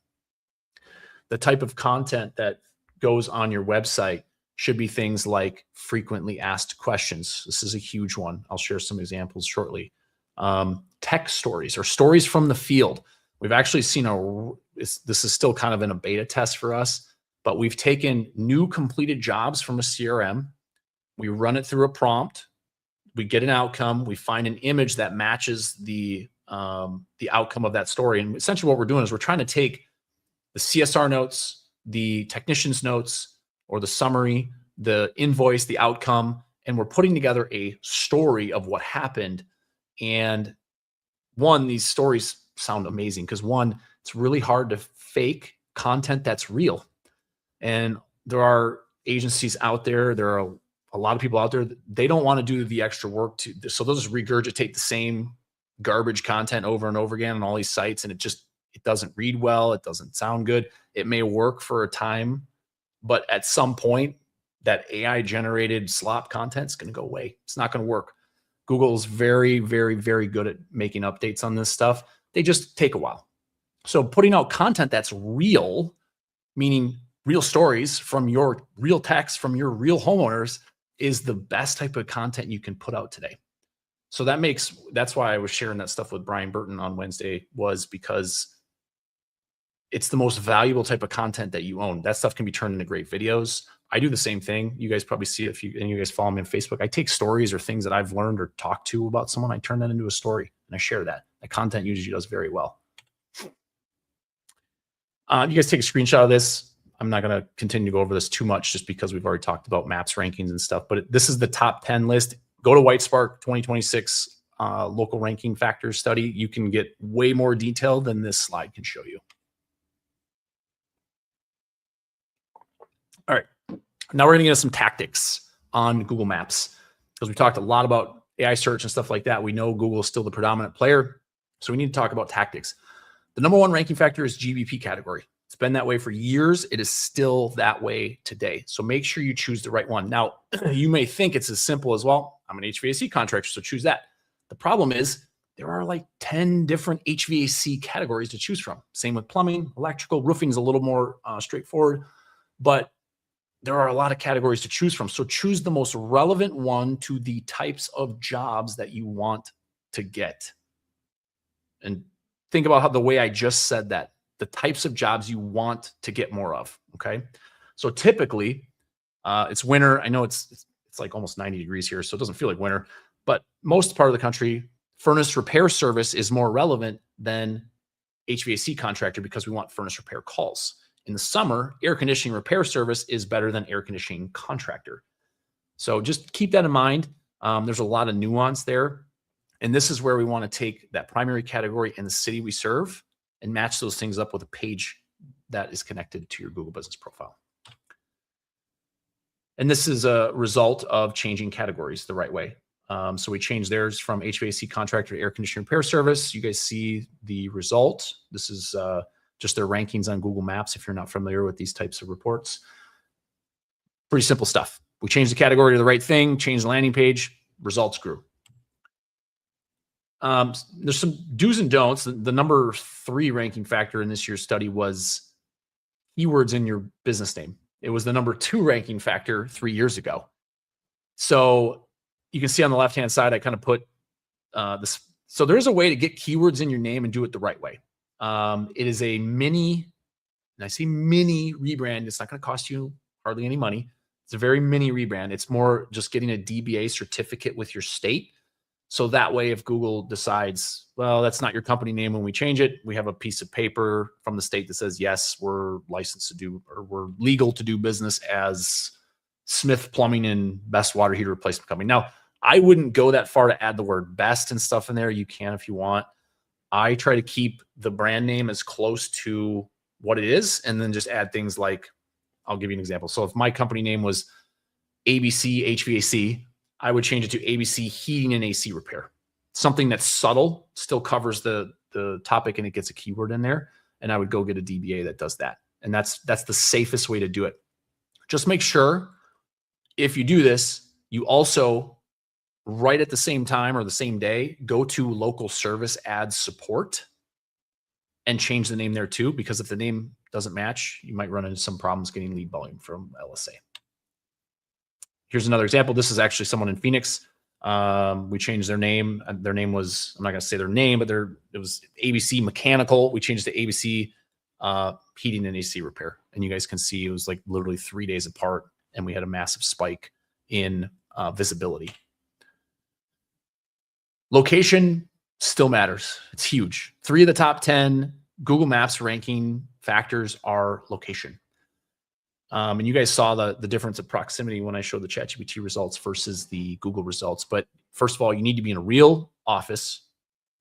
The type of content that goes on your website should be things like frequently asked questions. This is a huge one. I'll share some examples shortly. Tech stories or stories from the field. We've actually seen this is still kind of in a beta test for us, but we've taken new completed jobs from a CRM. We run it through a prompt. We get an outcome. We find an image that matches the outcome of that story. And essentially what we're doing is we're trying to take the CSR notes, the technician's notes, or the summary, the invoice, the outcome, and we're putting together a story of what happened. And one, these stories sound amazing because one, it's really hard to fake content that's real. And there are agencies out there, there are a lot of people out there, they don't want to do the extra work so they'll just regurgitate the same garbage content over and over again on all these sites. And it doesn't read well. It doesn't sound good. It may work for a time, but at some point that AI generated slop content is going to go away. It's not going to work. Google's very, very, very good at making updates on this stuff. They just take a while. So putting out content that's real, meaning real stories from your real text, from your real homeowners, is the best type of content you can put out today. So that's why I was sharing that stuff with Brian Burton on Wednesday, was because it's the most valuable type of content that you own. That stuff can be turned into great videos. I do the same thing. You guys probably see it if you guys follow me on Facebook. I take stories or things that I've learned or talked to about someone. I turn that into a story and I share that. The content usually does very well. You guys take a screenshot of this. I'm not going to continue to go over this too much just because we've already talked about maps, rankings, and stuff. But this is the top 10 list. Go to Whitespark 2026 local ranking factors study. You can get way more detail than this slide can show you. All right. Now we're going to get into some tactics on Google Maps because we talked a lot about AI search and stuff like that. We know Google is still the predominant player, so we need to talk about tactics. The number one ranking factor is GBP category. It's been that way for years. It is still that way today. So make sure you choose the right one. Now, you may think it's as simple as, well, I'm an HVAC contractor, so choose that. The problem is there are like 10 different HVAC categories to choose from. Same with plumbing, electrical, roofing is a little more straightforward, but there are a lot of categories to choose from. So choose the most relevant one to the types of jobs that you want to get. And think about how the way I just said that, the types of jobs you want to get more of, okay? So typically, it's winter. I know it's It's like almost 90 degrees here, so it doesn't feel like winter. But most part of the country, furnace repair service is more relevant than HVAC contractor because we want furnace repair calls. In the summer, air conditioning repair service is better than air conditioning contractor. So just keep that in mind. There's a lot of nuance there. And this is where we want to take that primary category and the city we serve and match those things up with a page that is connected to your Google Business Profile. And this is a result of changing categories the right way. So we changed theirs from HVAC contractor to air conditioning repair service. You guys see the result. This is just their rankings on Google Maps if you're not familiar with these types of reports. Pretty simple stuff. We changed the category to the right thing, changed the landing page, results grew. There's some do's and don'ts. The number 3 ranking factor in this year's study was keywords in your business name. It was the number 2 ranking factor 3 years ago. So you can see on the left-hand side, I kind of put this. So there's a way to get keywords in your name and do it the right way. It is a mini, and I say mini rebrand. It's not going to cost you hardly any money. It's a very mini rebrand. It's more just getting a DBA certificate with your state. So that way, if Google decides, well, that's not your company name when we change it, we have a piece of paper from the state that says, yes, we're licensed to do, or we're legal to do business as Smith Plumbing and Best Water Heater Replacement Company. Now, I wouldn't go that far to add the word best and stuff in there. You can if you want. I try to keep the brand name as close to what it is and then just add things like, I'll give you an example. So if my company name was ABC HVAC, I would change it to ABC Heating and AC Repair. Something that's subtle, still covers the topic and it gets a keyword in there. And I would go get a DBA that does that. And that's the safest way to do it. Just make sure if you do this, you also right at the same time or the same day, go to local service ad support and change the name there too, because if the name doesn't match, you might run into some problems getting lead volume from LSA. Here's another example. This is actually someone in Phoenix. We changed their name. Their name was, I'm not going to say their name, but it was ABC Mechanical. We changed it to ABC Heating and AC Repair. And you guys can see it was like literally 3 days apart. And we had a massive spike in visibility. Location still matters. It's huge. 3 of the top 10 Google Maps ranking factors are location. And you guys saw the difference of proximity when I showed the ChatGPT results versus the Google results. But first of all, you need to be in a real office.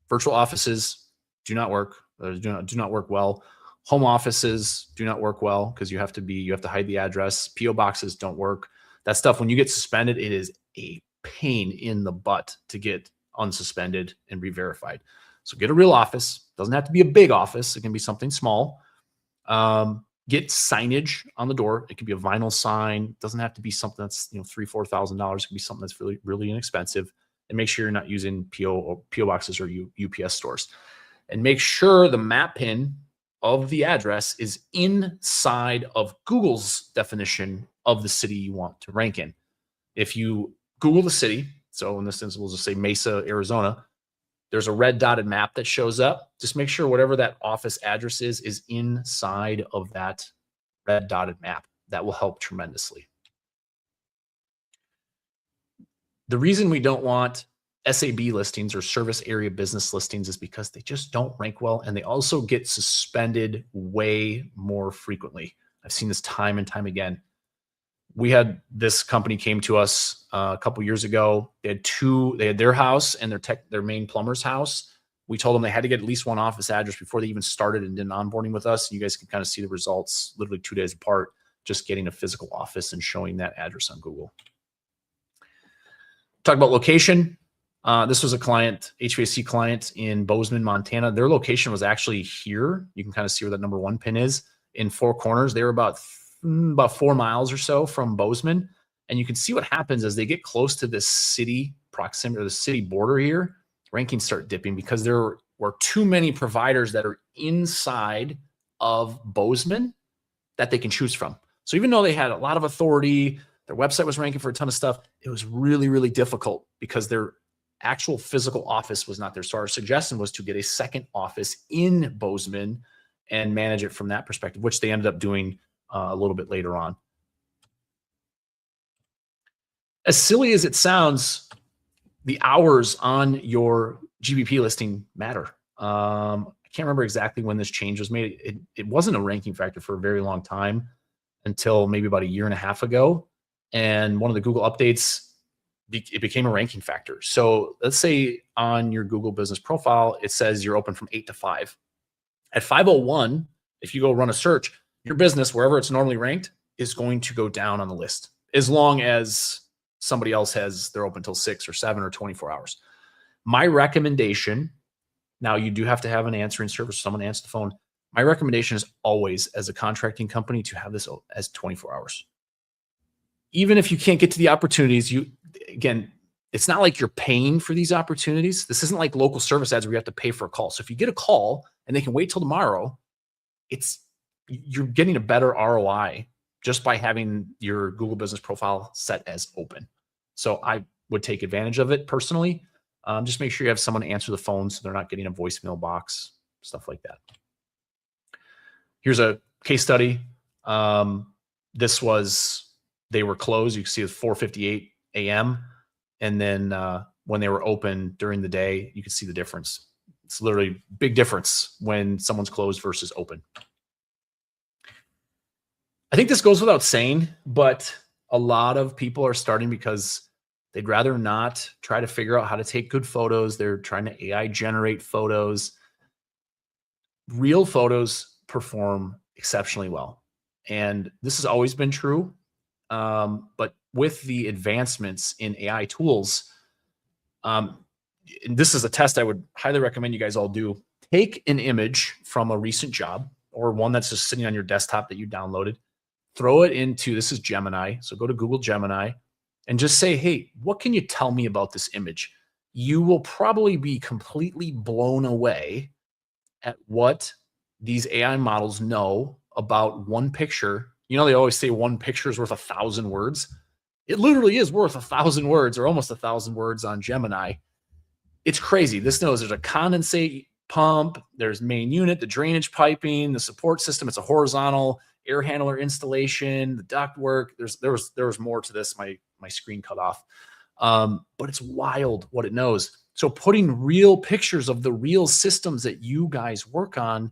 Virtual offices do not work. Do not work well. Home offices do not work well because you have to hide the address. PO boxes don't work. That stuff, when you get suspended, it is a pain in the butt to get unsuspended and re-verified. So get a real office. Doesn't have to be a big office. It can be something small. Get signage on the door. It could be a vinyl sign. It doesn't have to be something that's $3,000, $4,000. It could be something that's really, really inexpensive. And make sure you're not using PO boxes or UPS stores. And make sure the map pin of the address is inside of Google's definition of the city you want to rank in. If you Google the city, so in this instance, we'll just say Mesa, Arizona, there's a red dotted map that shows up. Just make sure whatever that office address is inside of that red dotted map. That will help tremendously. The reason we don't want SAB listings or service area business listings is because they just don't rank well, and they also get suspended way more frequently. I've seen this time and time again. We had this company came to us a couple years ago. They had their house and their main plumber's house. We told them they had to get at least one office address before they even started and did onboarding with us. And you guys can kind of see the results literally 2 days apart, just getting a physical office and showing that address on Google. Talk about location. This was a client, HVAC client in Bozeman, Montana. Their location was actually here. You can kind of see where that number 1 pin is in Four Corners. They were about 4 miles or so from Bozeman. And you can see what happens as they get close to this city proximity or the city border here, rankings start dipping because there were too many providers that are inside of Bozeman that they can choose from. So even though they had a lot of authority, their website was ranking for a ton of stuff, it was really, really difficult because their actual physical office was not there. So our suggestion was to get a second office in Bozeman and manage it from that perspective, which they ended up doing a little bit later on. As silly as it sounds, the hours on your GBP listing matter. I can't remember exactly when this change was made. It wasn't a ranking factor for a very long time until maybe about a year and a half ago. And one of the Google updates, it became a ranking factor. So let's say on your Google business profile, it says you're open from 8 to 5. At 5:01, if you go run a search, your business, wherever it's normally ranked, is going to go down on the list, as long as somebody else has they're open till 6 or 7 or 24 hours. My recommendation, now you do have to have an answering service, someone answer the phone. My recommendation is always, as a contracting company, to have this as 24 hours. Even if you can't get to the opportunities, again, it's not like you're paying for these opportunities. This isn't like local service ads where you have to pay for a call. So if you get a call and they can wait till tomorrow, you're getting a better ROI just by having your Google business profile set as open. So I would take advantage of it personally. Just make sure you have someone answer the phone so they're not getting a voicemail box, stuff like that. Here's a case study. They were closed. You can see it's 4:58 a.m. And then when they were open during the day, you can see the difference. It's literally a big difference when someone's closed versus open. I think this goes without saying, but a lot of people are starting because they'd rather not try to figure out how to take good photos. They're trying to AI generate photos. Real photos perform exceptionally well. And this has always been true. But with the advancements in AI tools, and this is a test I would highly recommend you guys all do. Take an image from a recent job or one that's just sitting on your desktop that you downloaded, throw it into, this is Gemini. So go to Google Gemini and just say, hey, what can you tell me about this image? You will probably be completely blown away at what these AI models know about one picture. You know, they always say one picture is worth 1,000 words. It literally is worth 1,000 words or almost 1,000 words on Gemini. It's crazy. This knows there's a condensate pump, there's main unit, the drainage piping, the support system. It's a horizontal air handler installation, the duct work. There was more to this. My screen cut off. But it's wild what it knows. So putting real pictures of the real systems that you guys work on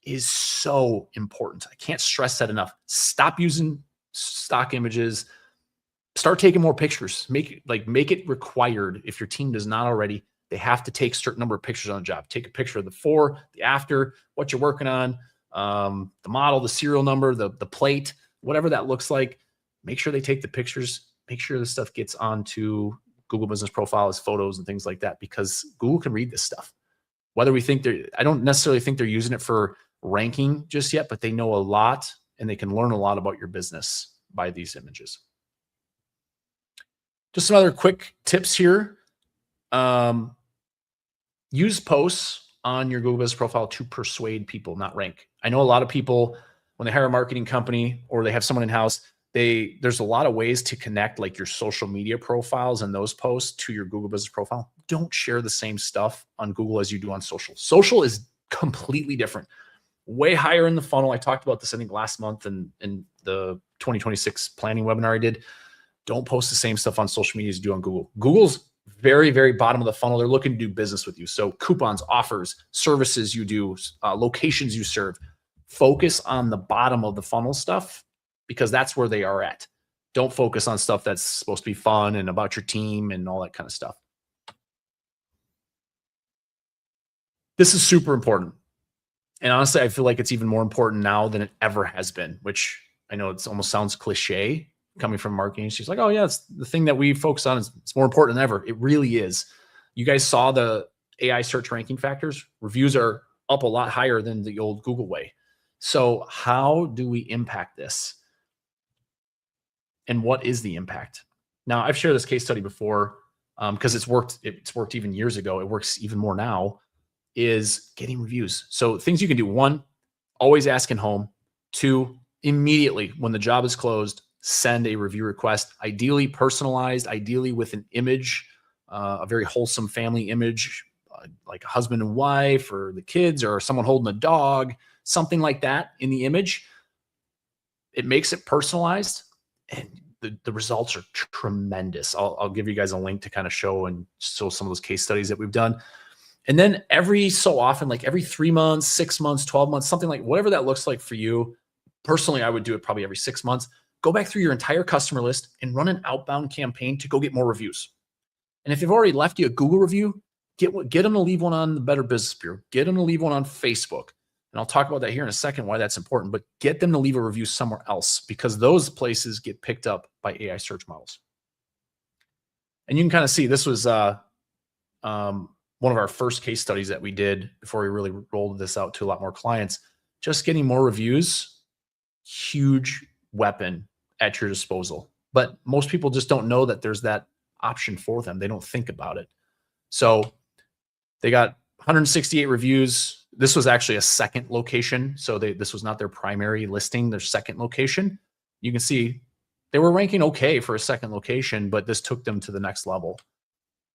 is so important. I can't stress that enough. Stop using stock images. Start taking more pictures. Make it required. If your team does not already, they have to take a certain number of pictures on a job. Take a picture of the before, the after, what you're working on, the model, the serial number, the plate, whatever that looks like. Make sure they take the pictures. Make sure this stuff gets onto Google Business Profile as photos and things like that, because Google can read this stuff. Whether we think I don't necessarily think they're using it for ranking just yet, but they know a lot and they can learn a lot about your business by these images. Just some other quick tips here. Use posts on your Google Business Profile to persuade people, not rank. I know a lot of people, when they hire a marketing company or they have someone in-house, there's a lot of ways to connect like your social media profiles and those posts to your Google Business Profile. Don't share the same stuff on Google as you do on social. Social is completely different, way higher in the funnel. I talked about this, I think, last month in the 2026 planning webinar I did. Don't post the same stuff on social media as you do on Google. Google's very, very bottom of the funnel. They're looking to do business with you. So coupons, offers, services you do, locations you serve. Focus on the bottom of the funnel stuff, because that's where they are at. Don't focus on stuff that's supposed to be fun and about your team and all that kind of stuff. This is super important. And honestly, I feel like it's even more important now than it ever has been, which I know it almost sounds cliche coming from marketing. She's like, oh yeah, it's the thing that we focus on. It's more important than ever. It really is. You guys saw the AI search ranking factors. Reviews are up a lot higher than the old Google way. So how do we impact this? And what is the impact? Now, I've shared this case study before because it's worked even years ago. It works even more now, is getting reviews. So things you can do: 1, always ask in home. 2, immediately when the job is closed, send a review request, ideally personalized, ideally with an image, a very wholesome family image, like a husband and wife or the kids or someone holding a dog, something like that in the image. It makes it personalized. And the results are tremendous. I'll give you guys a link to kind of show some of those case studies that we've done. And then every so often, like every 3 months, 6 months, 12 months, something like whatever that looks like for you. Personally, I would do it probably every 6 months. Go back through your entire customer list and run an outbound campaign to go get more reviews. And if they've already left you a Google review, get them to leave one on the Better Business Bureau. Get them to leave one on Facebook. And I'll talk about that here in a second, why that's important. But get them to leave a review somewhere else, because those places get picked up by AI search models. And you can kind of see this was one of our first case studies that we did before we really rolled this out to a lot more clients. Just getting more reviews, huge weapon at your disposal. But most people just don't know that there's that option for them. They don't think about it. So they got 168 reviews. This was actually a second location. So this was not their primary listing, their second location. You can see they were ranking okay for a second location, but this took them to the next level.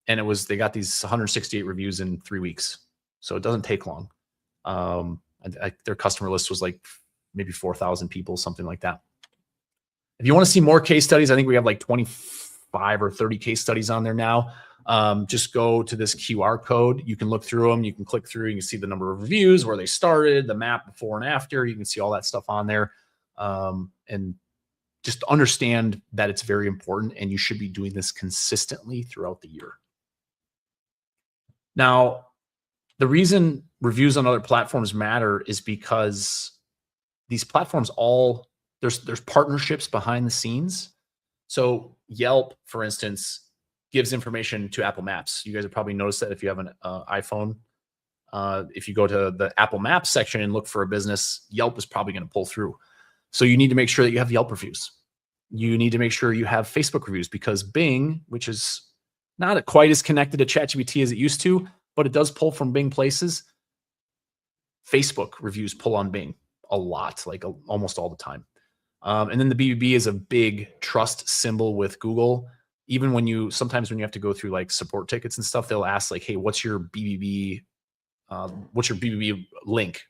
And they got these 168 reviews in 3 weeks. So it doesn't take long. Their customer list was like maybe 4,000 people, something like that. If you want to see more case studies, I think we have like 25 or 30 case studies on there now. Just go to this QR code. You can look through them. You can click through. You can see the number of reviews, where they started, the map before and after. You can see all that stuff on there. And just understand that it's very important, and you should be doing this consistently throughout the year. Now, the reason reviews on other platforms matter is because these platforms there's partnerships behind the scenes. So Yelp, for instance, gives information to Apple Maps. You guys have probably noticed that if you have an iPhone. If you go to the Apple Maps section and look for a business, Yelp is probably going to pull through. So you need to make sure that you have Yelp reviews. You need to make sure you have Facebook reviews, because Bing, which is not quite as connected to ChatGPT as it used to, but it does pull from Bing places. Facebook reviews pull on Bing a lot, like almost all the time. And then the BBB is a big trust symbol with Google. Even sometimes when you have to go through like support tickets and stuff, they'll ask like, hey, what's your BBB link?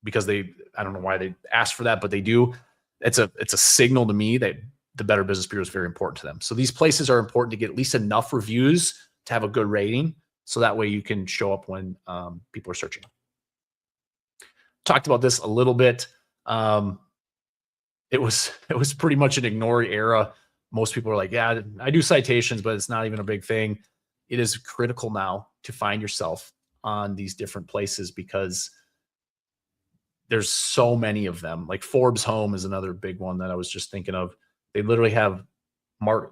Because I don't know why they ask for that, but they do. It's a signal to me that the Better Business Bureau is very important to them. So these places are important to get at least enough reviews to have a good rating. So that way you can show up when people are searching. Talked about this a little bit. It was pretty much an ignore era. Most people are like, yeah, I do citations, but it's not even a big thing. It is critical now to find yourself on these different places, because there's so many of them. Like Forbes Home is another big one that I was just thinking of. They literally have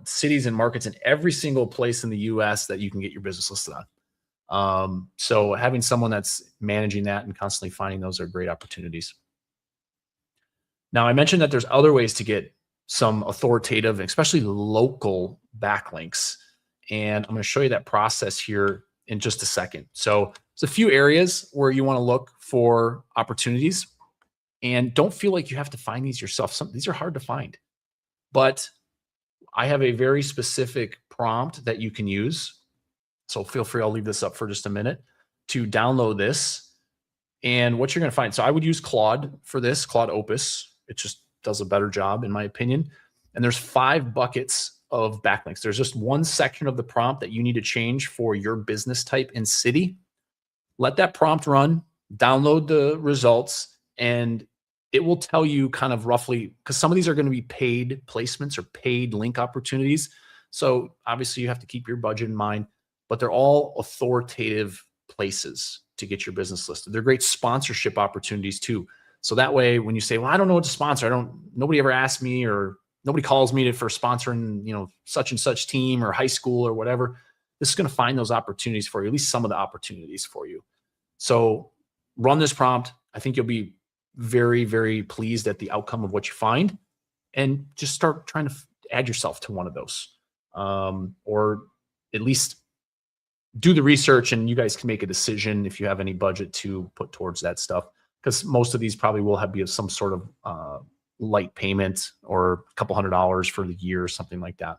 cities and markets in every single place in the US that you can get your business listed on. So having someone that's managing that and constantly finding those are great opportunities. Now, I mentioned that there's other ways to get some authoritative, especially local backlinks. And I'm going to show you that process here in just a second. So there's a few areas where you want to look for opportunities, and don't feel like you have to find these yourself. These are hard to find, but I have a very specific prompt that you can use. So feel free, I'll leave this up for just a minute to download this. And what you're going to find, so I would use Claude for this, Claude Opus. It just does a better job, in my opinion. And there's 5 buckets of backlinks. There's just one section of the prompt that you need to change for your business type and city. Let that prompt run, download the results, and it will tell you kind of roughly, because some of these are going to be paid placements or paid link opportunities. So obviously you have to keep your budget in mind, but they're all authoritative places to get your business listed. They're great sponsorship opportunities too. So that way, when you say, well, I don't know what to sponsor, nobody ever asked me, or nobody calls me for sponsoring, such and such team or high school or whatever, this is going to find those opportunities for you, at least some of the opportunities for you. So run this prompt. I think you'll be very, very pleased at the outcome of what you find, and just start trying to add yourself to one of those, or at least do the research, and you guys can make a decision if you have any budget to put towards that stuff. Because most of these probably will be some sort of light payment or a couple $100s for the year or something like that.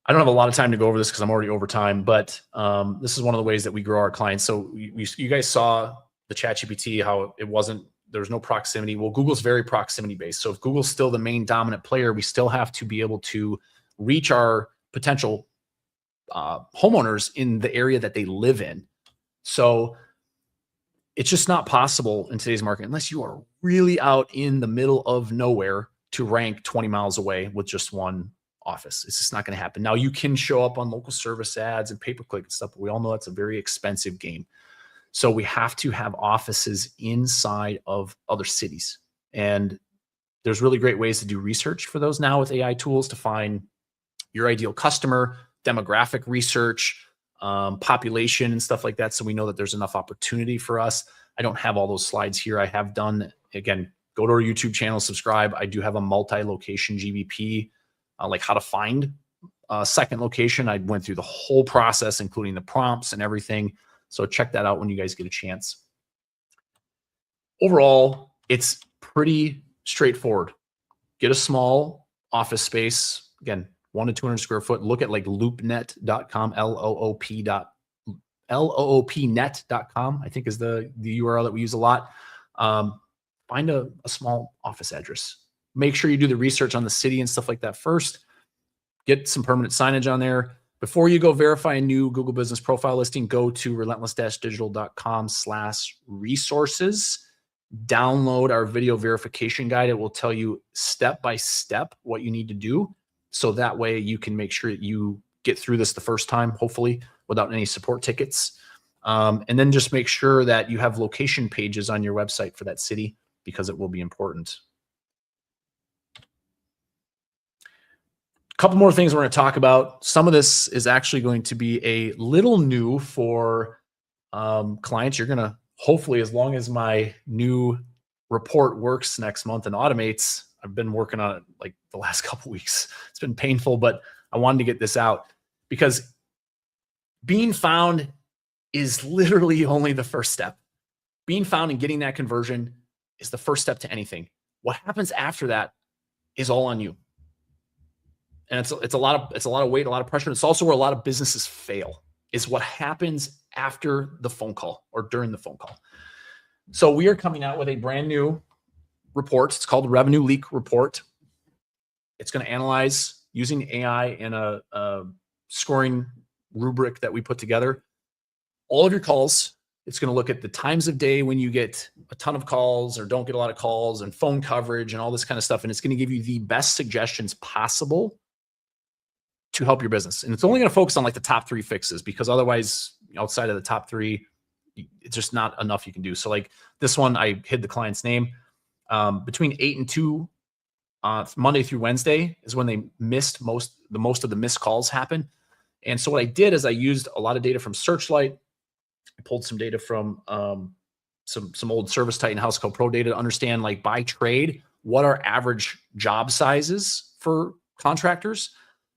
I don't have a lot of time to go over this because I'm already over time, but this is one of the ways that we grow our clients. So you guys saw the ChatGPT, how it wasn't there's no proximity. Well, Google's very proximity based. So if Google's still the main dominant player, we still have to be able to reach our potential homeowners in the area that they live in. So it's just not possible in today's market, unless you are really out in the middle of nowhere, to rank 20 miles away with just one office. It's just not going to happen. Now, you can show up on local service ads and pay-per-click and stuff, but we all know that's a very expensive game. So we have to have offices inside of other cities. And there's really great ways to do research for those now with AI tools to find your ideal customer, demographic research, population and stuff like that. So we know that there's enough opportunity for us. I don't have all those slides here. I have done, again, go to our YouTube channel, subscribe. I do have a multi-location GBP, like how to find a second location. I went through the whole process, including the prompts and everything. So check that out when you guys get a chance. Overall, it's pretty straightforward. Get a small office space. Again, 1 to 200 square foot. Look at like loopnet.com, loopnet.com, I think is the URL that we use a lot. Find a small office address. Make sure you do the research on the city and stuff like that first. Get some permanent signage on there. Before you go verify a new Google Business Profile listing, go to relentless-digital.com/resources. Download our video verification guide. It will tell you step by step what you need to do. So that way you can make sure that you get through this the first time, hopefully, without any support tickets. And then just make sure that you have location pages on your website for that city, because it will be important. A couple more things we're going to talk about. Some of this is actually going to be a little new for clients. You're going to, hopefully, as long as my new report works next month and automates, I've been working on it like the last couple weeks. It's been painful, but I wanted to get this out because being found is literally only the first step. Being found and getting that conversion is the first step to anything. What happens after that is all on you. And it's a lot of weight, a lot of pressure. And it's also where a lot of businesses fail, is what happens after the phone call or during the phone call. So we are coming out with a brand new report. It's called Revenue Leak Report. It's going to analyze using AI and a scoring rubric that we put together all of your calls. It's going to look at the times of day when you get a ton of calls or don't get a lot of calls, and phone coverage and all this kind of stuff. And it's going to give you the best suggestions possible to help your business. And it's only going to focus on like the top 3 fixes, because otherwise, outside of the top 3, it's just not enough you can do. So like this one, I hid the client's name. Between 8 and 2, Monday through Wednesday is when they missed the most of the missed calls happen. And so what I did is I used a lot of data from Searchlight. I pulled some data from some old Service Titan House Call Pro data to understand, like by trade, what are average job sizes for contractors.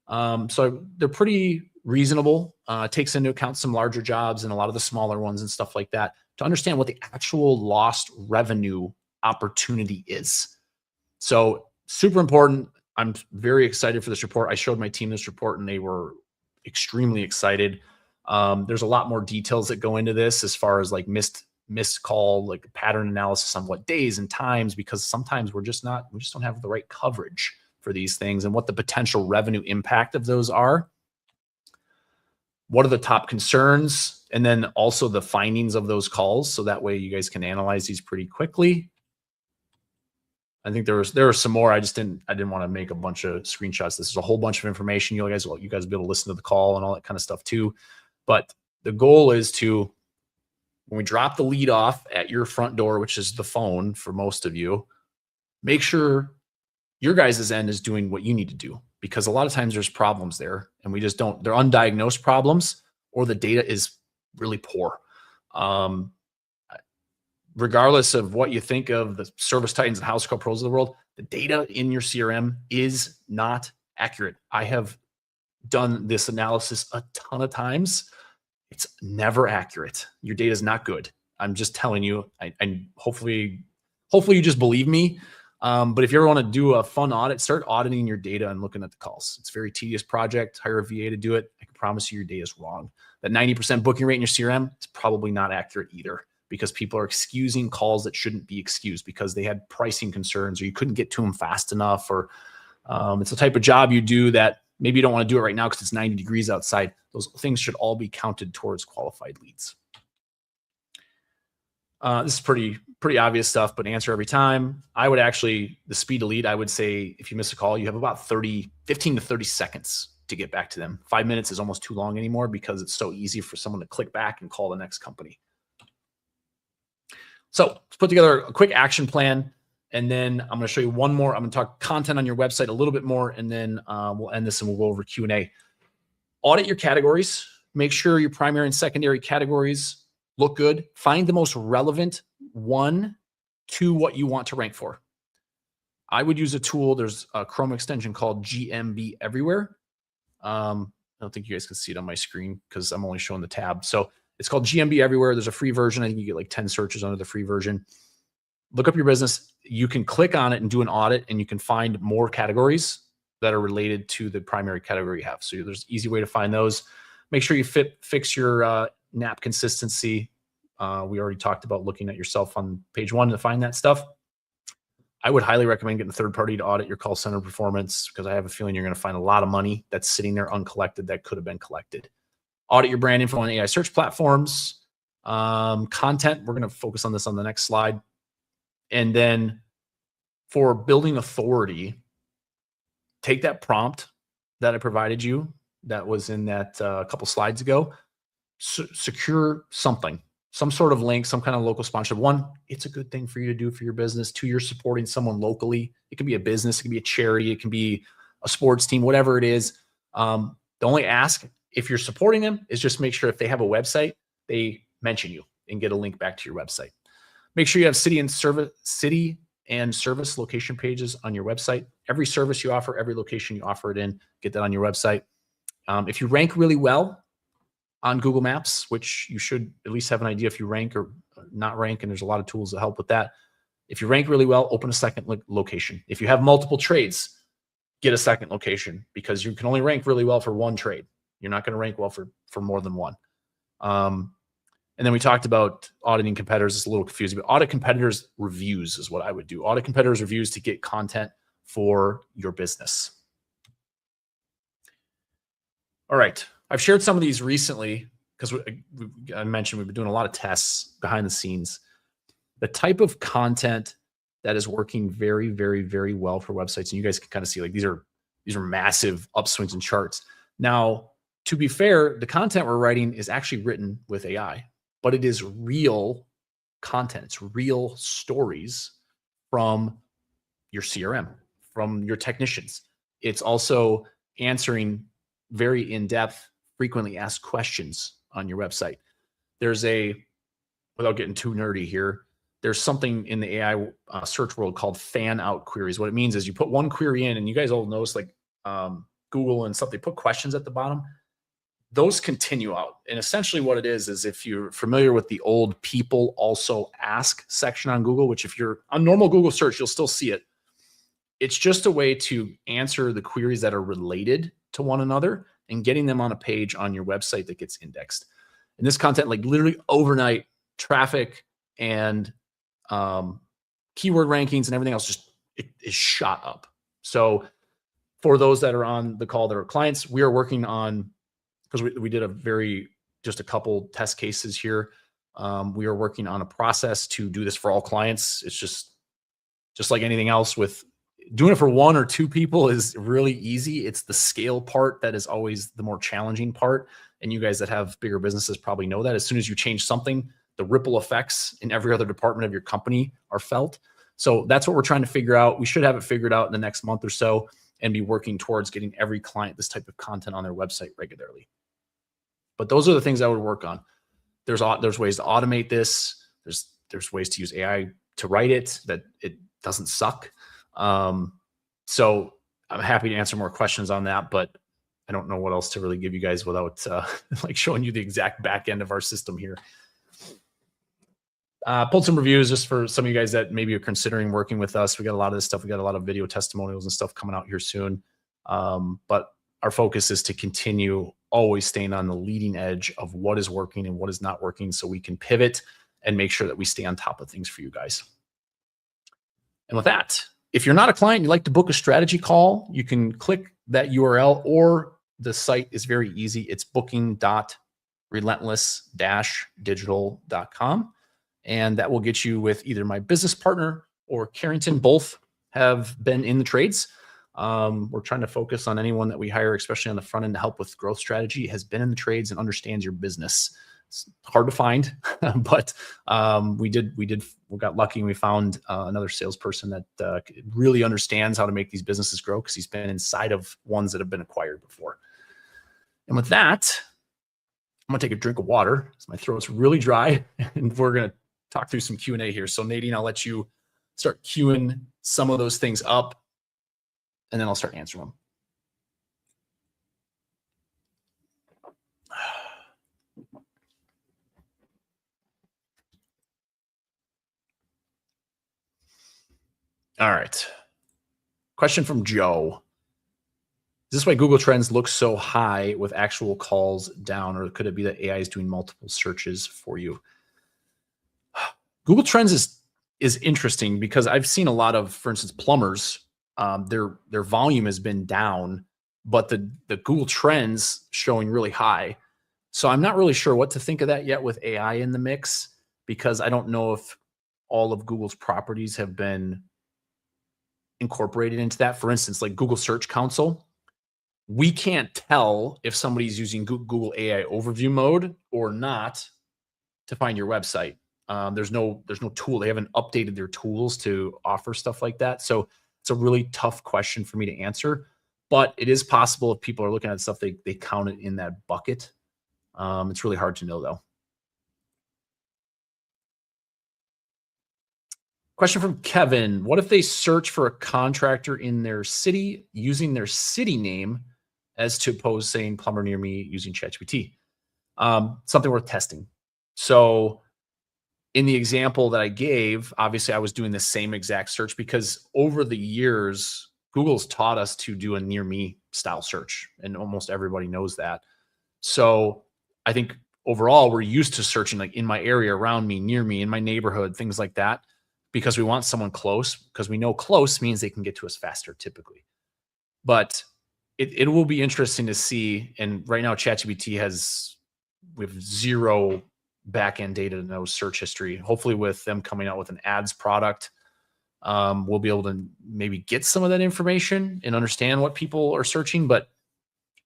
So they're pretty reasonable. Takes into account some larger jobs and a lot of the smaller ones and stuff like that, to understand what the actual lost revenue opportunity is. So super important. I'm very excited for this report. I showed my team this report and they were extremely excited. There's a lot more details that go into this, as far as like missed call, like pattern analysis on what days and times, because sometimes we just don't have the right coverage for these things, and what the potential revenue impact of those are. What are the top concerns? And then also the findings of those calls. So that way you guys can analyze these pretty quickly. I think there are some more. I didn't want to make a bunch of screenshots. This is a whole bunch of information. You guys will be able to listen to the call and all that kind of stuff too. But the goal is to, when we drop the lead off at your front door, which is the phone for most of you, make sure your guys' end is doing what you need to do, because a lot of times there's problems there and we just don't, they're undiagnosed problems, or the data is really poor. Regardless of what you think of the Service Titans and House Call Pros of the world, the data in your CRM is not accurate. I have done this analysis a ton of times. It's never accurate. Your data is not good. I'm just telling you. And hopefully you just believe me. But if you ever want to do a fun audit, start auditing your data and looking at the calls. It's a very tedious project. Hire a VA to do it. I can promise you your data is wrong. That 90% booking rate in your CRM, it's probably not accurate either. because people are excusing calls that shouldn't be excused because they had pricing concerns or you couldn't get to them fast enough, or it's the type of job you do that maybe you don't want to do it right now because it's 90 degrees outside. Those things should all be counted towards qualified leads. This is pretty obvious stuff, but answer every time. I would actually, the speed to lead, I would say if you miss a call, you have about 15 to 30 seconds to get back to them. 5 minutes is almost too long anymore because it's so easy for someone to click back and call the next company. So let's put together a quick action plan. And then I'm going to show you one more. I'm going to talk content on your website a little bit more, and then we'll end this and we'll go over Q&A. Audit your categories. Make sure your primary and secondary categories look good. Find the most relevant one to what you want to rank for. I would use a tool. There's a Chrome extension called GMB Everywhere. I don't think you guys can see it on my screen because I'm only showing the tab. So it's called GMB Everywhere. There's a free version. I think you get like 10 searches under the free version. Look up your business. You can click on it and do an audit, and you can find more categories that are related to the primary category you have. So there's an easy way to find those. Make sure you fix your NAP consistency. We already talked about looking at yourself on page 1 to find that stuff. I would highly recommend getting a third party to audit your call center performance, because I have a feeling you're going to find a lot of money that's sitting there uncollected that could have been collected. Audit your brand info on AI search platforms. Content, we're going to focus on this on the next slide. And then for building authority, take that prompt that I provided you that was in that couple slides ago, secure something, some sort of link, some kind of local sponsorship. 1, it's a good thing for you to do for your business. 2, you're supporting someone locally. It can be a business, it can be a charity, it can be a sports team, whatever it is. The only ask if you're supporting them is just make sure if they have a website, they mention you and get a link back to your website. Make sure you have city and service location pages on your website. Every service you offer, every location you offer it in, get that on your website. If you rank really well on Google Maps, which you should at least have an idea if you rank or not rank, and there's a lot of tools that help with that. If you rank really well, open a second location. If you have multiple trades, get a second location, because you can only rank really well for one trade. You're not going to rank well for more than one. And then we talked about auditing competitors. It's a little confusing, but audit competitors' reviews is what I would do. Audit competitors' reviews to get content for your business. All right. I've shared some of these recently because I mentioned we've been doing a lot of tests behind the scenes. The type of content that is working very, very, very well for websites, and you guys can kind of see like these are massive upswings in charts. Now, to be fair, the content we're writing is actually written with AI, but it is real content. It's real stories from your CRM, from your technicians. It's also answering very in-depth, frequently asked questions on your website. There's without getting too nerdy here, there's something in the AI search world called fan out queries. What it means is you put one query in, and you guys all notice like Google and stuff, they put questions at the bottom. Those continue out. And essentially what it is if you're familiar with the old people also ask section on Google, which if you're on normal Google search, you'll still see it. It's just a way to answer the queries that are related to one another and getting them on a page on your website that gets indexed. And this content, like literally overnight, traffic and keyword rankings and everything else it is shot up. So for those that are on the call that are clients, we are working on, because we did just a couple test cases here. We are working on a process to do this for all clients. It's just like anything else, with doing it for 1 or 2 people is really easy. It's the scale part that is always the more challenging part. And you guys that have bigger businesses probably know that as soon as you change something, the ripple effects in every other department of your company are felt. So that's what we're trying to figure out. We should have it figured out in the next month or so and be working towards getting every client this type of content on their website regularly. But those are the things I would work on. There's ways to automate this. There's ways to use AI to write it that it doesn't suck. So I'm happy to answer more questions on that, but I don't know what else to really give you guys without like showing you the exact back end of our system here. Pulled some reviews just for some of you guys that maybe are considering working with us. We got a lot of this stuff. We got a lot of video testimonials and stuff coming out here soon. But our focus is to continue always staying on the leading edge of what is working and what is not working, so we can pivot and make sure that we stay on top of things for you guys. And with that, if you're not a client, you'd like to book a strategy call, you can click that URL, or the site is very easy. It's booking.relentless-digital.com. And that will get you with either my business partner or Carrington. Both have been in the trades. We're trying to focus on anyone that we hire, especially on the front end to help with growth strategy, has been in the trades and understands your business. It's hard to find, but we got lucky and we found another salesperson that really understands how to make these businesses grow, because he's been inside of ones that have been acquired before. And with that, I'm gonna take a drink of water. My throat's really dry, and we're gonna talk through some Q&A here. So Nadine, I'll let you start queuing some of those things up, and then I'll start answering them. All right. Question from Joe. Is this why Google Trends looks so high with actual calls down, or could it be that AI is doing multiple searches for you? Google Trends is interesting because I've seen a lot of, for instance, plumbers, their volume has been down, but the Google Trends showing really high. So I'm not really sure what to think of that yet with AI in the mix, because I don't know if all of Google's properties have been incorporated into that. For instance, like Google Search Console, we can't tell if somebody's using Google AI overview mode or not to find your website. There's no tool. They haven't updated their tools to offer stuff like that. So it's a really tough question for me to answer, but it is possible if people are looking at stuff, they count it in that bucket. It's really hard to know though. Question from Kevin. What if they search for a contractor in their city using their city name as to oppose saying plumber near me using ChatGPT? Something worth testing. So in the example that I gave, obviously I was doing the same exact search because over the years, Google's taught us to do a near me style search, and almost everybody knows that. So I think overall we're used to searching like in my area, around me, near me, in my neighborhood, things like that, because we want someone close, because we know close means they can get to us faster typically. But it will be interesting to see. And right now ChatGPT we have zero back-end data to know search history. Hopefully with them coming out with an ads product, we'll be able to maybe get some of that information and understand what people are searching. But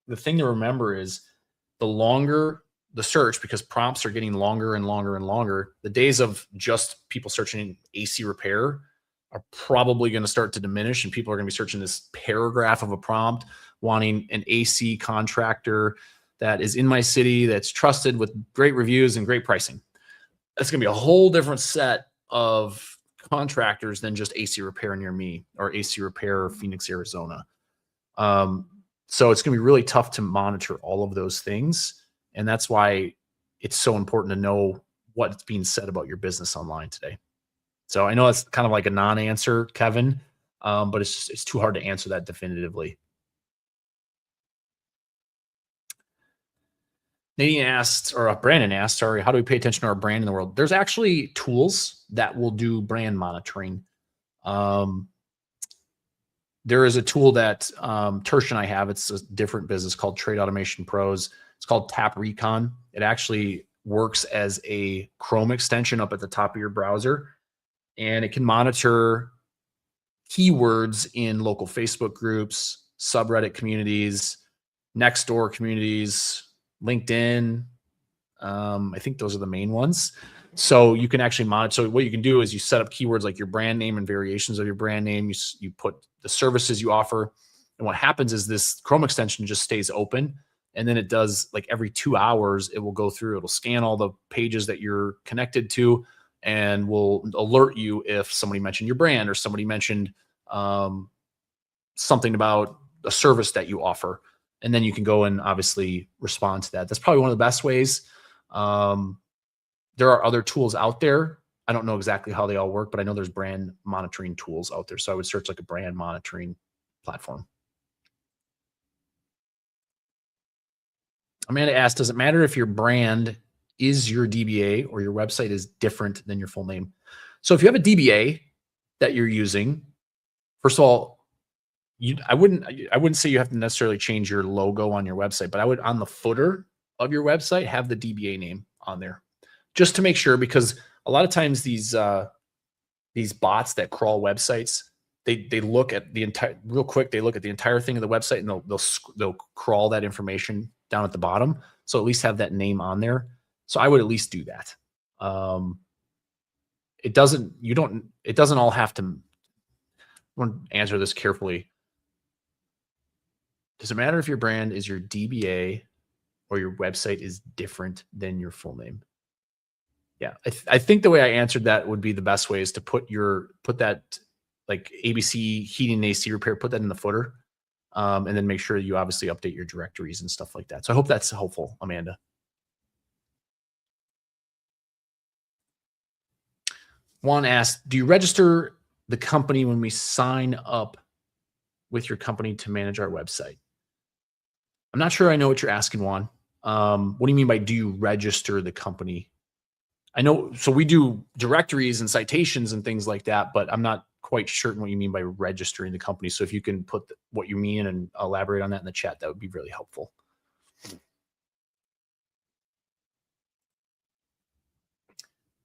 the thing to remember is the longer the search, because prompts are getting longer and longer and longer, the days of just people searching AC repair are probably going to start to diminish, and people are going to be searching this paragraph of a prompt, wanting an AC contractor that is in my city, that's trusted with great reviews and great pricing. That's going to be a whole different set of contractors than just AC repair near me or AC repair Phoenix, Arizona. So it's going to be really tough to monitor all of those things. And that's why it's so important to know what's being said about your business online today. So I know that's kind of like a non-answer, Kevin, but it's too hard to answer that definitively. Nadine asked, or Brandon asked, sorry, how do we pay attention to our brand in the world? There's actually tools that will do brand monitoring. There is a tool that Tersh and I have. It's a different business called Trade Automation Pros. It's called Tap Recon. It actually works as a Chrome extension up at the top of your browser, and it can monitor keywords in local Facebook groups, subreddit communities, Nextdoor communities, LinkedIn. I think those are the main ones. So you can actually monitor. So what you can do is you set up keywords like your brand name and variations of your brand name. You put the services you offer. And what happens is this Chrome extension just stays open. And then it does, like every 2 hours, it will go through, it'll scan all the pages that you're connected to and will alert you if somebody mentioned your brand or somebody mentioned something about a service that you offer. And then you can go and obviously respond to that. That's probably one of the best ways. There are other tools out there. I don't know exactly how they all work, but I know there's brand monitoring tools out there. So I would search like a brand monitoring platform. Amanda asked, does it matter if your brand is your DBA or your website is different than your full name. So if you have a DBA that you're using, first of all, I wouldn't say you have to necessarily change your logo on your website, but I would, on the footer of your website, have the DBA name on there, just to make sure, because a lot of times these bots that crawl websites, they look at the entire, real quick, they look at the entire thing of the website, and they'll crawl that information down at the bottom. So at least have that name on there. So I would at least do that. It doesn't all have to. I want to answer this carefully. Does it matter if your brand is your DBA or your website is different than your full name? Yeah, I think the way I answered that would be the best way is to put that, like ABC heating and AC repair, put that in the footer, and then make sure you obviously update your directories and stuff like that. So I hope that's helpful, Amanda. Juan asked, do you register the company when we sign up with your company to manage our website? I'm not sure I know what you're asking, Juan. What do you mean by do you register the company? I know, so we do directories and citations and things like that, but I'm not quite certain what you mean by registering the company. So if you can put what you mean and elaborate on that in the chat, that would be really helpful.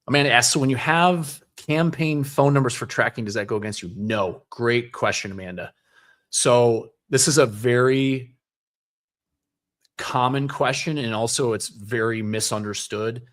Amanda asks, so when you have campaign phone numbers for tracking, does that go against you? No. Great question, Amanda. So this is a very common question, and also it's very misunderstood.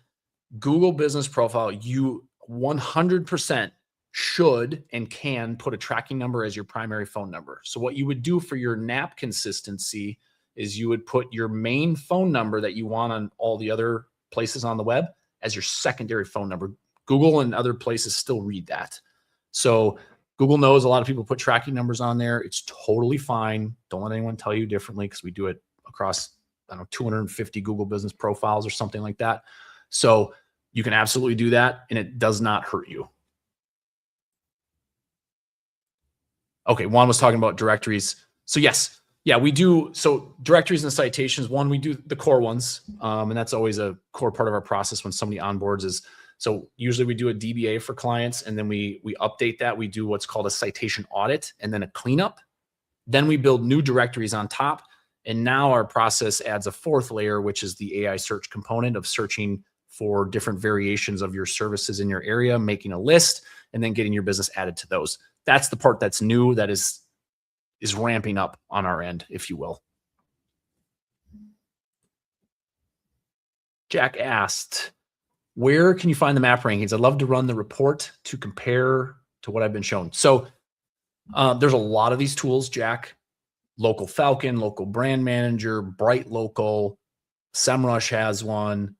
Google Business Profile, you 100% should and can put a tracking number as your primary phone number. So what you would do for your NAP consistency is you would put your main phone number that you want on all the other places on the web as your secondary phone number. Google and other places still read that. So Google knows a lot of people put tracking numbers on there. It's totally fine. Don't let anyone tell you differently, because we do it across, I don't know, 250 Google Business Profiles or something like that. So you can absolutely do that, and it does not hurt you. Okay, Juan was talking about directories. So yes, yeah, we do. So directories and citations, one, we do the core ones, and that's always a core part of our process when somebody onboards is, so usually we do a DBA for clients, and then we update that. We do what's called a citation audit and then a cleanup. Then we build new directories on top. And now our process adds a fourth layer, which is the AI search component of searching for different variations of your services in your area, making a list, and then getting your business added to those. That's the part that's new, that is ramping up on our end, if you will. Jack asked, where can you find the map rankings? I'd love to run the report to compare to what I've been shown. So there's a lot of these tools, Jack. Local Falcon, Local Brand Manager, Bright Local, SEMrush has one,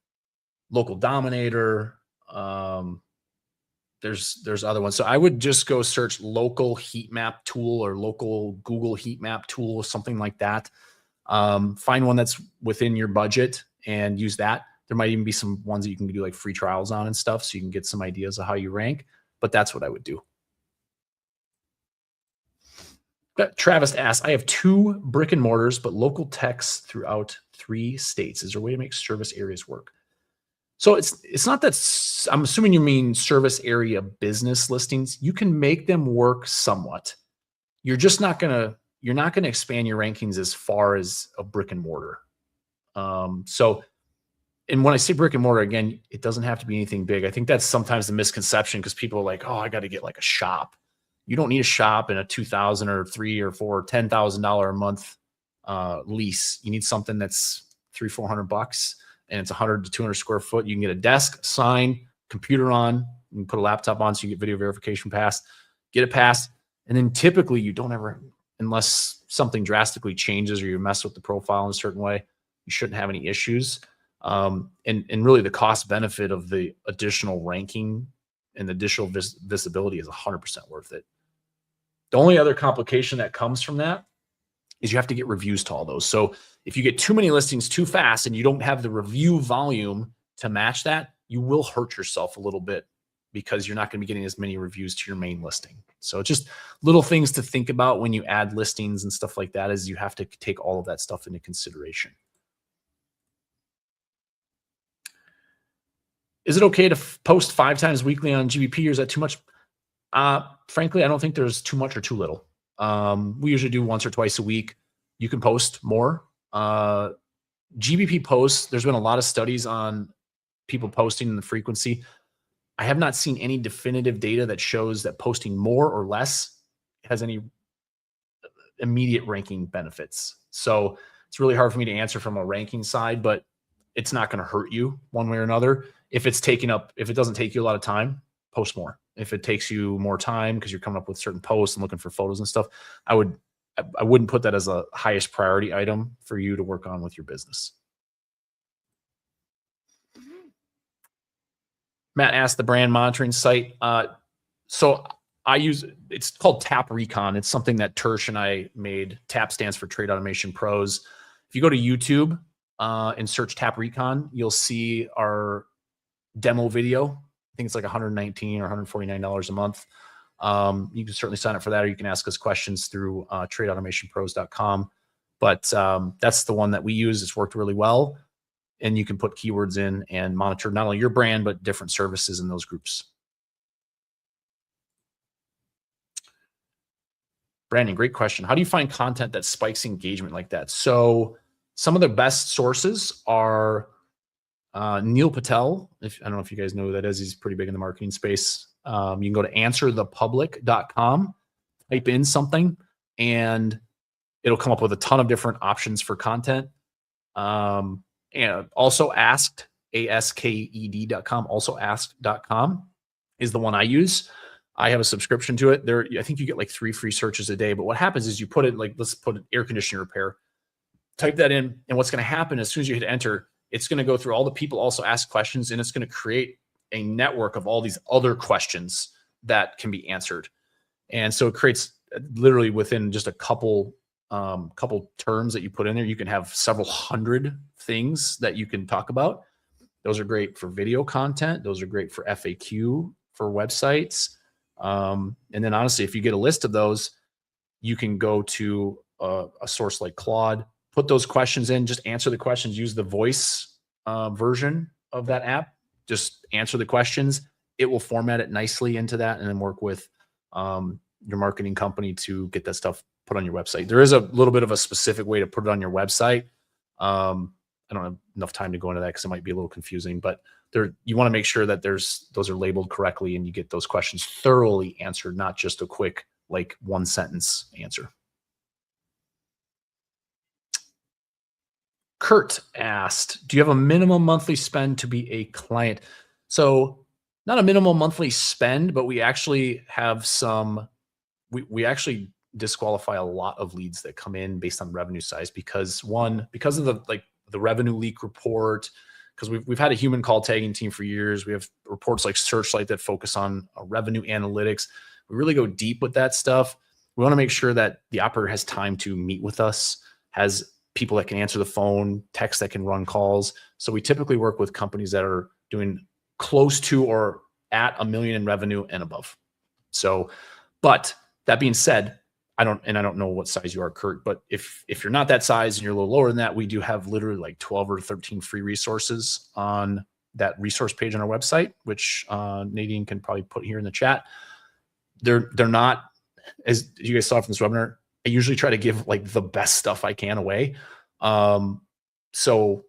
Local Dominator. There's other ones. So I would just go search local heat map tool or local Google heat map tool or something like that. Find one that's within your budget and use that. There might even be some ones that you can do like free trials on and stuff, so you can get some ideas of how you rank, but that's what I would do. Travis asks, I have 2 brick and mortars, but local techs throughout 3 states. Is there a way to make service areas work? So it's not that, I'm assuming you mean service area business listings. You can make them work somewhat. You're just not gonna expand your rankings as far as a brick and mortar. And when I say brick and mortar, again, it doesn't have to be anything big. I think that's sometimes the misconception, because people are like, oh, I got to get like a shop. You don't need a shop and a $2,000 or $3,000 or $4,000 or $10,000 a month lease. You need something that's $300-400, and it's 100 to 200 square foot. You can get a desk, sign, computer on, you can put a laptop on so you get video verification passed, get it passed. And then typically you don't ever, unless something drastically changes or you mess with the profile in a certain way, you shouldn't have any issues. And really the cost benefit of the additional ranking and the additional visibility is 100% worth it. The only other complication that comes from that is you have to get reviews to all those. So if you get too many listings too fast and you don't have the review volume to match that, you will hurt yourself a little bit, because you're not going to be getting as many reviews to your main listing. So just little things to think about when you add listings and stuff like that, is you have to take all of that stuff into consideration. Is it okay to post 5 times weekly on GBP, or is that too much? Frankly, I don't think there's too much or too little. We usually do once or twice a week. You can post more. GBP posts, there's been a lot of studies on people posting and the frequency. I have not seen any definitive data that shows that posting more or less has any immediate ranking benefits. So it's really hard for me to answer from a ranking side, but it's not going to hurt you one way or another. If it doesn't take you a lot of time, post more. If it takes you more time because you're coming up with certain posts and looking for photos and stuff, I wouldn't put that as a highest priority item for you to work on with your business. Matt asked the brand monitoring site. So it's called Tap Recon. It's something that Tersh and I made. Tap stands for Trade Automation Pros. If you go to YouTube and search Tap Recon, you'll see our demo video. I think it's like $119 or $149 a month. You can certainly sign up for that, or you can ask us questions through tradeautomationpros.com. But that's the one that we use. It's worked really well. And you can put keywords in and monitor not only your brand, but different services in those groups. Brandon, great question. How do you find content that spikes engagement like that? So some of the best sources are Neil Patel. I don't know if you guys know who that is. He's pretty big in the marketing space. You can go to answerthepublic.com, type in something, and it'll come up with a ton of different options for content. And also asked, asked.com, also asked.com is the one I use. I have a subscription to it. I think you get like 3 free searches a day. But what happens is you put it, like, let's put an air conditioning repair, type that in. And what's going to happen as soon as you hit enter, it's going to go through all the people also ask questions, and it's going to create a network of all these other questions that can be answered. And so it creates literally within just a couple terms that you put in there, you can have several hundred things that you can talk about. Those are great for video content. Those are great for FAQ, for websites. And then honestly, if you get a list of those, you can go to a source like Claude, put those questions in, just answer the questions, use the voice version of that app, just answer the questions. It will format it nicely into that, and then work with your marketing company to get that stuff put on your website. There is a little bit of a specific way to put it on your website. I don't have enough time to go into that because it might be a little confusing, but you want to make sure that those are labeled correctly and you get those questions thoroughly answered, not just a quick, like, 1-sentence answer. Kurt asked, do you have a minimum monthly spend to be a client? So not a minimum monthly spend, but we actually have we actually disqualify a lot of leads that come in based on revenue size because of the revenue leak report, because we've had a human call tagging team for years. We have reports like Searchlight that focus on revenue analytics. We really go deep with that stuff. We want to make sure that the operator has time to meet with us, has people that can answer the phone, text that can run calls. So we typically work with companies that are doing close to or at $1 million in revenue and above. So, but that being said, I don't know what size you are, Kurt, but if you're not that size and you're a little lower than that, we do have literally like 12 or 13 free resources on that resource page on our website, which Nadine can probably put here in the chat. They're not, as you guys saw from this webinar, I usually try to give like the best stuff I can away. So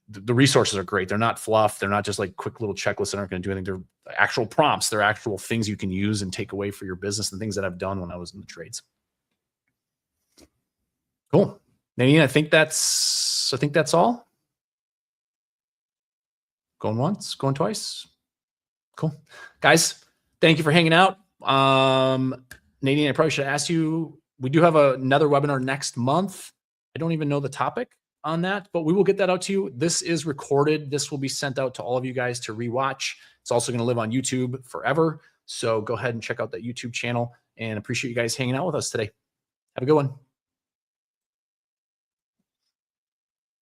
the resources are great. They're not fluff. They're not just like quick little checklists that aren't going to do anything. They're actual prompts. They're actual things you can use and take away for your business, and things that I've done when I was in the trades. Cool. Nadine, I think that's all. Going once, going twice. Cool. Guys, thank you for hanging out. Nadine, I probably should ask you, we do have another webinar next month. I don't even know the topic on that, but we will get that out to you. This is recorded. This will be sent out to all of you guys to rewatch. It's also going to live on YouTube forever. So go ahead and check out that YouTube channel, and appreciate you guys hanging out with us today. Have a good one.